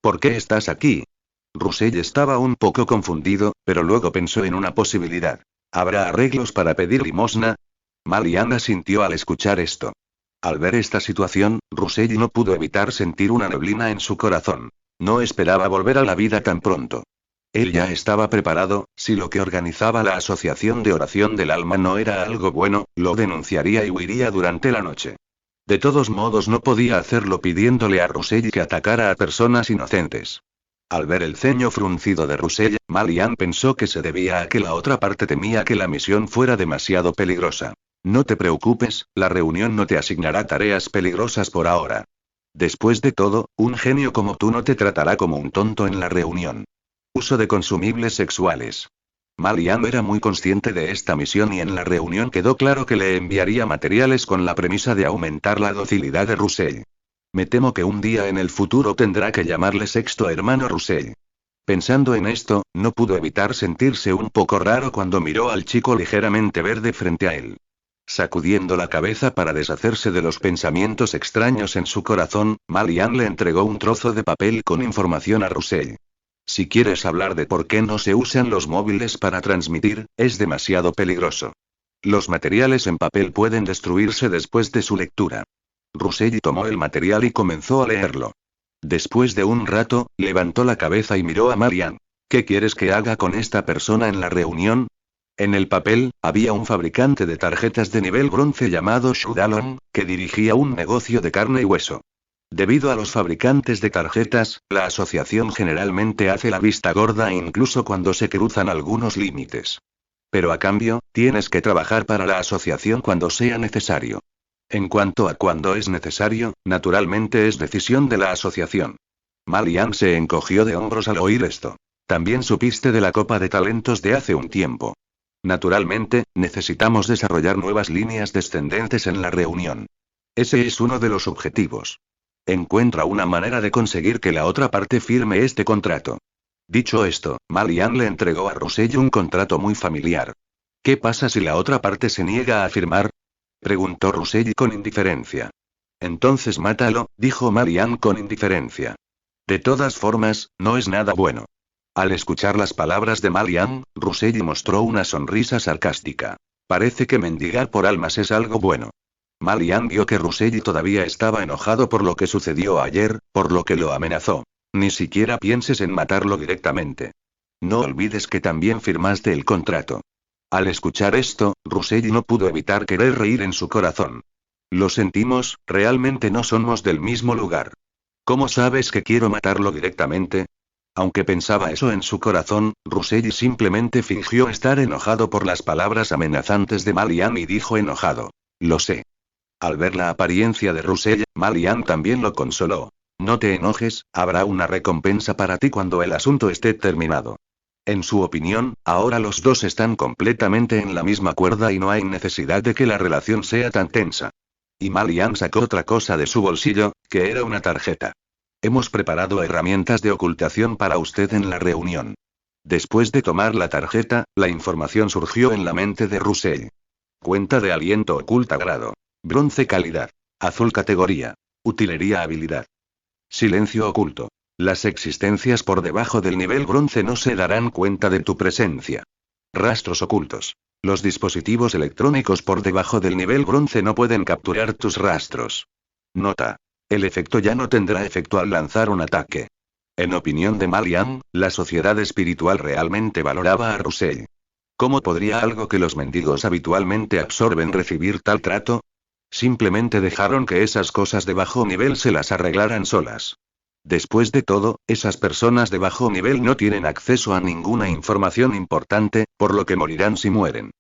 ¿Por qué estás aquí? Russell estaba un poco confundido, pero luego pensó en una posibilidad. ¿Habrá arreglos para pedir limosna? Malian asintió al escuchar esto. Al ver esta situación, Russell no pudo evitar sentir una neblina en su corazón. No esperaba volver a la vida tan pronto. Él ya estaba preparado, si lo que organizaba la Asociación de Oración del Alma no era algo bueno, lo denunciaría y huiría durante la noche. De todos modos no podía hacerlo pidiéndole a Russell que atacara a personas inocentes. Al ver el ceño fruncido de Russell, Malian pensó que se debía a que la otra parte temía que la misión fuera demasiado peligrosa. No te preocupes, la reunión no te asignará tareas peligrosas por ahora. Después de todo, un genio como tú no te tratará como un tonto en la reunión. Uso de consumibles sexuales. Malian era muy consciente de esta misión y en la reunión quedó claro que le enviaría materiales con la premisa de aumentar la docilidad de Russell. Me temo que un día en el futuro tendrá que llamarle sexto hermano Russell. Pensando en esto, no pudo evitar sentirse un poco raro cuando miró al chico ligeramente verde frente a él. Sacudiendo la cabeza para deshacerse de los pensamientos extraños en su corazón, Malian le entregó un trozo de papel con información a Russell. Si quieres hablar de por qué no se usan los móviles para transmitir, es demasiado peligroso. Los materiales en papel pueden destruirse después de su lectura. Russell tomó el material y comenzó a leerlo. Después de un rato, levantó la cabeza y miró a Malian. ¿Qué quieres que haga con esta persona en la reunión? En el papel, había un fabricante de tarjetas de nivel bronce llamado Shudalon, que dirigía un negocio de carne y hueso. Debido a los fabricantes de tarjetas, la asociación generalmente hace la vista gorda incluso cuando se cruzan algunos límites. Pero a cambio, tienes que trabajar para la asociación cuando sea necesario. En cuanto a cuando es necesario, naturalmente es decisión de la asociación. Malian se encogió de hombros al oír esto. También supiste de la Copa de Talentos de hace un tiempo. Naturalmente, necesitamos desarrollar nuevas líneas descendentes en la reunión. Ese es uno de los objetivos. Encuentra una manera de conseguir que la otra parte firme este contrato. Dicho esto, Malian le entregó a Russell un contrato muy familiar. ¿Qué pasa si la otra parte se niega a firmar? Preguntó Russell con indiferencia. Entonces mátalo, dijo Malian con indiferencia. De todas formas, no es nada bueno. Al escuchar las palabras de Malian, Russell mostró una sonrisa sarcástica. Parece que mendigar por almas es algo bueno. Malian vio que Russell todavía estaba enojado por lo que sucedió ayer, por lo que lo amenazó. Ni siquiera pienses en matarlo directamente. No olvides que también firmaste el contrato. Al escuchar esto, Russell no pudo evitar querer reír en su corazón. Lo sentimos, realmente no somos del mismo lugar. ¿Cómo sabes que quiero matarlo directamente? Aunque pensaba eso en su corazón, Russell simplemente fingió estar enojado por las palabras amenazantes de Malian y dijo enojado. Lo sé. Al ver la apariencia de Russell, Malian también lo consoló. No te enojes, habrá una recompensa para ti cuando el asunto esté terminado. En su opinión, ahora los dos están completamente en la misma cuerda y no hay necesidad de que la relación sea tan tensa. Y Malian sacó otra cosa de su bolsillo, que era una tarjeta. Hemos preparado herramientas de ocultación para usted en la reunión. Después de tomar la tarjeta, la información surgió en la mente de Russell. Cuenta de aliento oculta grado. Bronce calidad. Azul categoría. Utilería habilidad. Silencio oculto. Las existencias por debajo del nivel bronce no se darán cuenta de tu presencia. Rastros ocultos. Los dispositivos electrónicos por debajo del nivel bronce no pueden capturar tus rastros. Nota. El efecto ya no tendrá efecto al lanzar un ataque. En opinión de Malian, la sociedad espiritual realmente valoraba a Russell. ¿Cómo podría algo que los mendigos habitualmente absorben recibir tal trato? Simplemente dejaron que esas cosas de bajo nivel se las arreglaran solas. Después de todo, esas personas de bajo nivel no tienen acceso a ninguna información importante, por lo que morirán si mueren.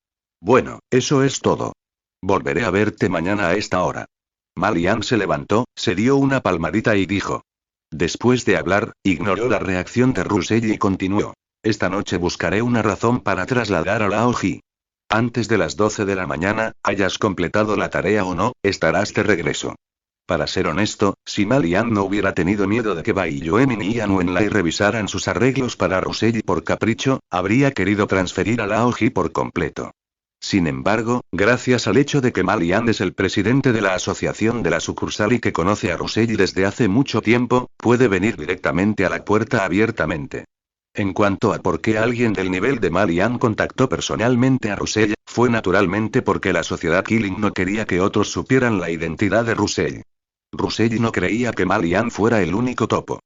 Bueno, eso es todo. Volveré a verte mañana a esta hora. Malian se levantó, se dio una palmadita y dijo. Después de hablar, ignoró la reacción de Russell y continuó. Esta noche buscaré una razón para trasladar a Lao Ji. Antes de las 12 de la mañana, hayas completado la tarea o no, estarás de regreso. Para ser honesto, si Malian no hubiera tenido miedo de que Bai Yuemin y Yan Wenlai revisaran sus arreglos para Russell por capricho, habría querido transferir a Lao Ji por completo. Sin embargo, gracias al hecho de que Malian es el presidente de la asociación de la sucursal y que conoce a Russell desde hace mucho tiempo, puede venir directamente a la puerta abiertamente. En cuanto a por qué alguien del nivel de Malian contactó personalmente a Russell, fue naturalmente porque la sociedad Killing no quería que otros supieran la identidad de Russell. Russell no creía que Malian fuera el único topo.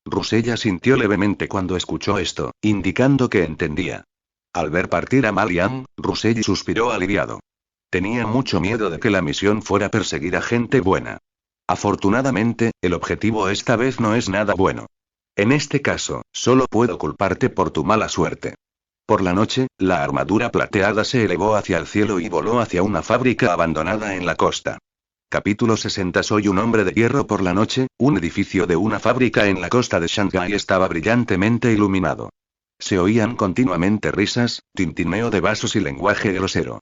Russell asintió levemente cuando escuchó esto, indicando que entendía. Al ver partir a Malian, Russell suspiró aliviado. Tenía mucho miedo de que la misión fuera perseguir a gente buena. Afortunadamente, el objetivo esta vez no es nada bueno. En este caso, solo puedo culparte por tu mala suerte. Por la noche, la armadura plateada se elevó hacia el cielo y voló hacia una fábrica abandonada en la costa. Capítulo 60. Soy un hombre de hierro. Por la noche, un edificio de una fábrica en la costa de Shanghái estaba brillantemente iluminado. Se oían continuamente risas, tintineo de vasos y lenguaje grosero.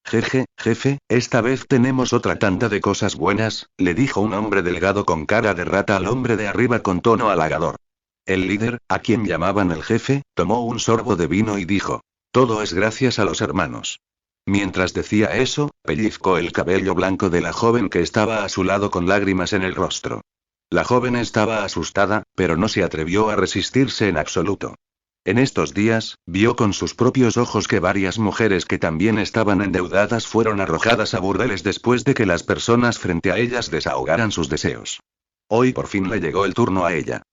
Jefe, esta vez tenemos otra tanda de cosas buenas, le dijo un hombre delgado con cara de rata al hombre de arriba con tono halagador. El líder, a quien llamaban el jefe, tomó un sorbo de vino y dijo: todo es gracias a los hermanos. Mientras decía eso, pellizcó el cabello blanco de la joven que estaba a su lado con lágrimas en el rostro. La joven estaba asustada, pero no se atrevió a resistirse en absoluto. En estos días, vio con sus propios ojos que varias mujeres que también estaban endeudadas fueron arrojadas a burdeles después de que las personas frente a ellas desahogaran sus deseos. Hoy por fin le llegó el turno a ella.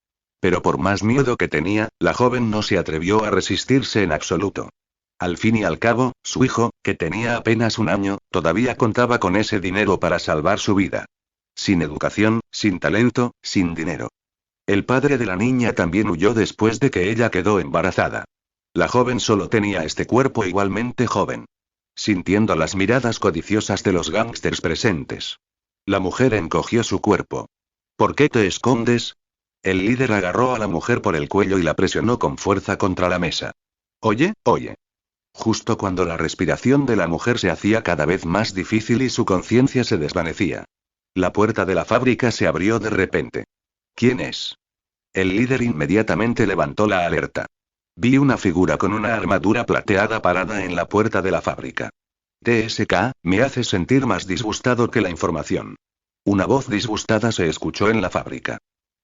Pero por más miedo que tenía, la joven no se atrevió a resistirse en absoluto. Al fin y al cabo, su hijo, que tenía apenas un año, todavía contaba con ese dinero para salvar su vida. Sin educación, sin talento, sin dinero. El padre de la niña también huyó después de que ella quedó embarazada. La joven solo tenía este cuerpo igualmente joven. Sintiendo las miradas codiciosas de los gángsters presentes. La mujer encogió su cuerpo. ¿Por qué te escondes? El líder agarró a la mujer por el cuello y la presionó con fuerza contra la mesa. Oye. Justo cuando la respiración de la mujer se hacía cada vez más difícil y su conciencia se desvanecía. La puerta de la fábrica se abrió de repente. ¿Quién es? El líder inmediatamente levantó la alerta. Vi una figura con una armadura plateada parada en la puerta de la fábrica. TSK, me hace sentir más disgustado que la información. Una voz disgustada se escuchó en la fábrica.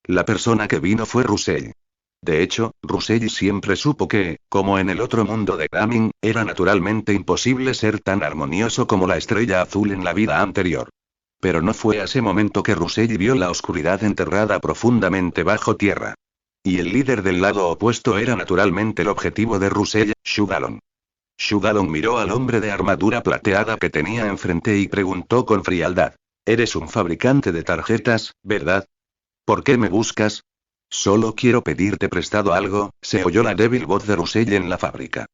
La persona que vino fue Russell. De hecho, Russell siempre supo que, como en el otro mundo de Gaming, era naturalmente imposible ser tan armonioso como la estrella azul en la vida anterior. Pero no fue a ese momento que Russell vio la oscuridad enterrada profundamente bajo tierra. Y el líder del lado opuesto era naturalmente el objetivo de Russell, Shugalong. Shugalong miró al hombre de armadura plateada que tenía enfrente y preguntó con frialdad. Eres un fabricante de tarjetas, ¿verdad? ¿Por qué me buscas? Solo quiero pedirte prestado algo, se oyó la débil voz de Russell en la fábrica.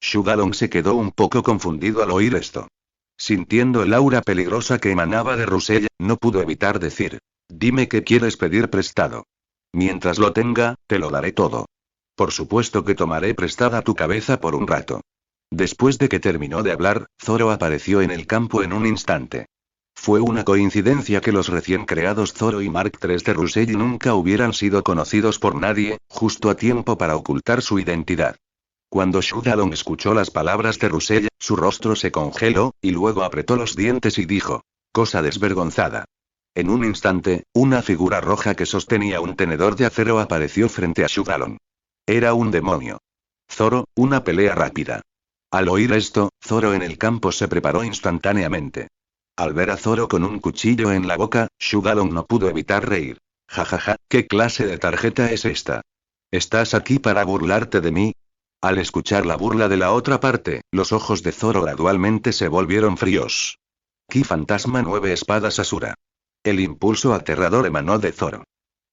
Shugalong se quedó un poco confundido al oír esto. Sintiendo el aura peligrosa que emanaba de Russell, no pudo evitar decir: dime qué quieres pedir prestado. Mientras lo tenga, te lo daré todo. Por supuesto que tomaré prestada tu cabeza por un rato. Después de que terminó de hablar, Zoro apareció en el campo en un instante. Fue una coincidencia que los recién creados Zoro y Mark III de Russell nunca hubieran sido conocidos por nadie, justo a tiempo para ocultar su identidad. Cuando Shugalong escuchó las palabras de Russell, su rostro se congeló, y luego apretó los dientes y dijo: cosa desvergonzada. En un instante, una figura roja que sostenía un tenedor de acero apareció frente a Shugalong. Era un demonio. Zoro, una pelea rápida. Al oír esto, Zoro en el campo se preparó instantáneamente. Al ver a Zoro con un cuchillo en la boca, Shugalong no pudo evitar reír. Jajaja, ¿qué clase de tarjeta es esta? ¿Estás aquí para burlarte de mí? Al escuchar la burla de la otra parte, los ojos de Zoro gradualmente se volvieron fríos. Ki Fantasma 9 espadas Asura. El impulso aterrador emanó de Zoro.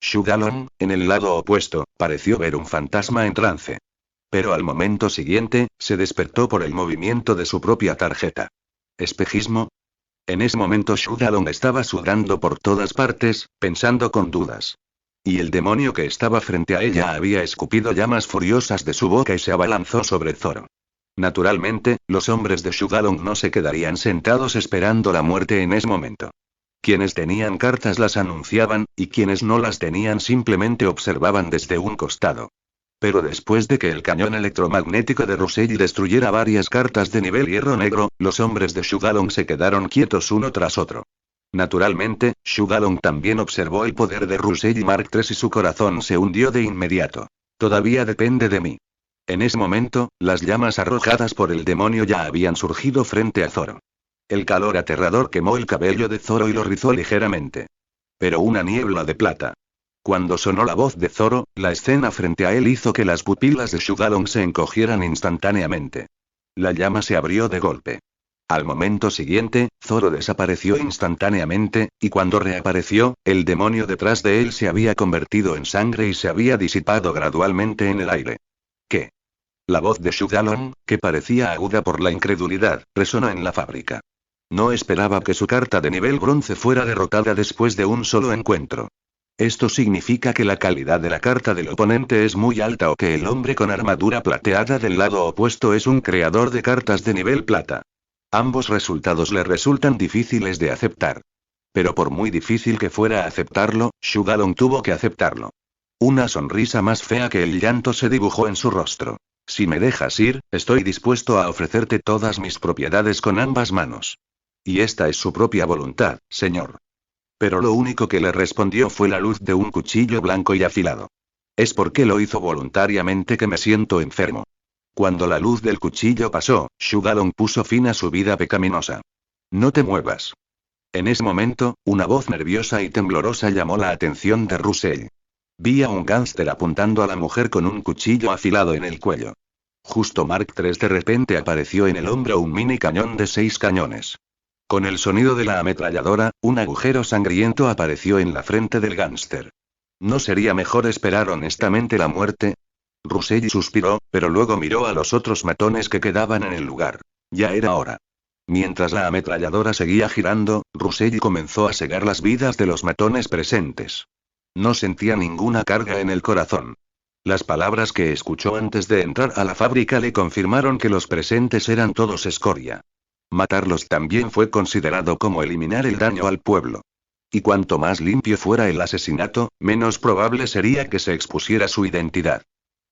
Shugalon, en el lado opuesto, pareció ver un fantasma en trance. Pero al momento siguiente, se despertó por el movimiento de su propia tarjeta. ¿Espejismo? En ese momento Shugalon estaba sudando por todas partes, pensando con dudas. Y el demonio que estaba frente a ella había escupido llamas furiosas de su boca y se abalanzó sobre Zoro. Naturalmente, los hombres de Shugalon no se quedarían sentados esperando la muerte en ese momento. Quienes tenían cartas las anunciaban, y quienes no las tenían simplemente observaban desde un costado. Pero después de que el cañón electromagnético de Rusell destruyera varias cartas de nivel hierro negro, los hombres de Shugalon se quedaron quietos uno tras otro. Naturalmente, Shugalon también observó el poder de Rusell y Mark III y su corazón se hundió de inmediato. Todavía depende de mí. En ese momento, las llamas arrojadas por el demonio ya habían surgido frente a Zoro. El calor aterrador quemó el cabello de Zoro y lo rizó ligeramente. Pero una niebla de plata. Cuando sonó la voz de Zoro, la escena frente a él hizo que las pupilas de Shugalon se encogieran instantáneamente. La llama se abrió de golpe. Al momento siguiente, Zoro desapareció instantáneamente, y cuando reapareció, el demonio detrás de él se había convertido en sangre y se había disipado gradualmente en el aire. ¿Qué? La voz de Shugalon, que parecía aguda por la incredulidad, resonó en la fábrica. No esperaba que su carta de nivel bronce fuera derrotada después de un solo encuentro. ¿Esto significa que la calidad de la carta del oponente es muy alta o que el hombre con armadura plateada del lado opuesto es un creador de cartas de nivel plata? Ambos resultados le resultan difíciles de aceptar. Pero por muy difícil que fuera aceptarlo, Shugalon tuvo que aceptarlo. Una sonrisa más fea que el llanto se dibujó en su rostro. Si me dejas ir, estoy dispuesto a ofrecerte todas mis propiedades con ambas manos. Y esta es su propia voluntad, señor. Pero lo único que le respondió fue la luz de un cuchillo blanco y afilado. Es porque lo hizo voluntariamente que me siento enfermo. Cuando la luz del cuchillo pasó, Shugalon puso fin a su vida pecaminosa. No te muevas. En ese momento, una voz nerviosa y temblorosa llamó la atención de Rusell. Vi a un gánster apuntando a la mujer con un cuchillo afilado en el cuello. Justo Mark III de repente apareció en el hombro un mini cañón de 6 cañones. Con el sonido de la ametralladora, un agujero sangriento apareció en la frente del gánster. ¿No sería mejor esperar honestamente la muerte? Rusell suspiró, pero luego miró a los otros matones que quedaban en el lugar. Ya era hora. Mientras la ametralladora seguía girando, Rusell comenzó a segar las vidas de los matones presentes. No sentía ninguna carga en el corazón. Las palabras que escuchó antes de entrar a la fábrica le confirmaron que los presentes eran todos escoria. Matarlos también fue considerado como eliminar el daño al pueblo. Y cuanto más limpio fuera el asesinato, menos probable sería que se expusiera su identidad.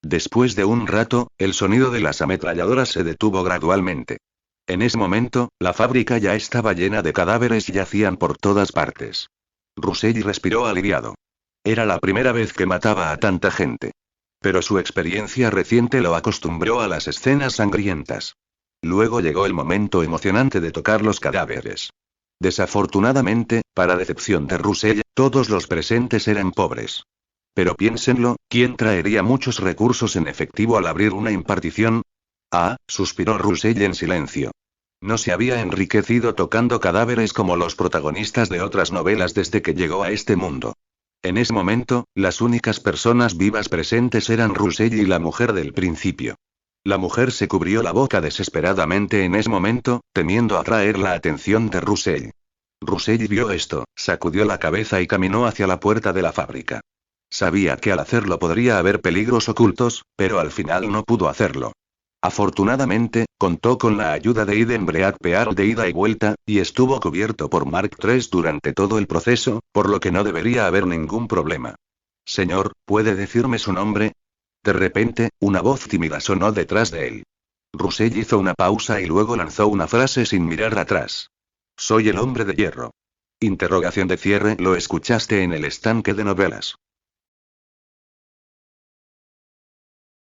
Después de un rato, el sonido de las ametralladoras se detuvo gradualmente. En ese momento, la fábrica ya estaba llena de cadáveres y yacían por todas partes. Rusell respiró aliviado. Era la primera vez que mataba a tanta gente. Pero su experiencia reciente lo acostumbró a las escenas sangrientas. Luego llegó el momento emocionante de tocar los cadáveres. Desafortunadamente, para decepción de Rusell, todos los presentes eran pobres. Pero piénsenlo, ¿quién traería muchos recursos en efectivo al abrir una impartición? Ah, suspiró Rusell en silencio. No se había enriquecido tocando cadáveres como los protagonistas de otras novelas desde que llegó a este mundo. En ese momento, las únicas personas vivas presentes eran Rusell y la mujer del principio. La mujer se cubrió la boca desesperadamente en ese momento, temiendo atraer la atención de Rusell. Rusell vio esto, sacudió la cabeza y caminó hacia la puerta de la fábrica. Sabía que al hacerlo podría haber peligros ocultos, pero al final no pudo hacerlo. Afortunadamente, contó con la ayuda de Eden Breakpearl de ida y vuelta, y estuvo cubierto por Mark III durante todo el proceso, por lo que no debería haber ningún problema. Señor, ¿puede decirme su nombre? De repente, una voz tímida sonó detrás de él. Rusell hizo una pausa y luego lanzó una frase sin mirar atrás. Soy el hombre de hierro. Interrogación de cierre. Lo escuchaste en el estanque de novelas.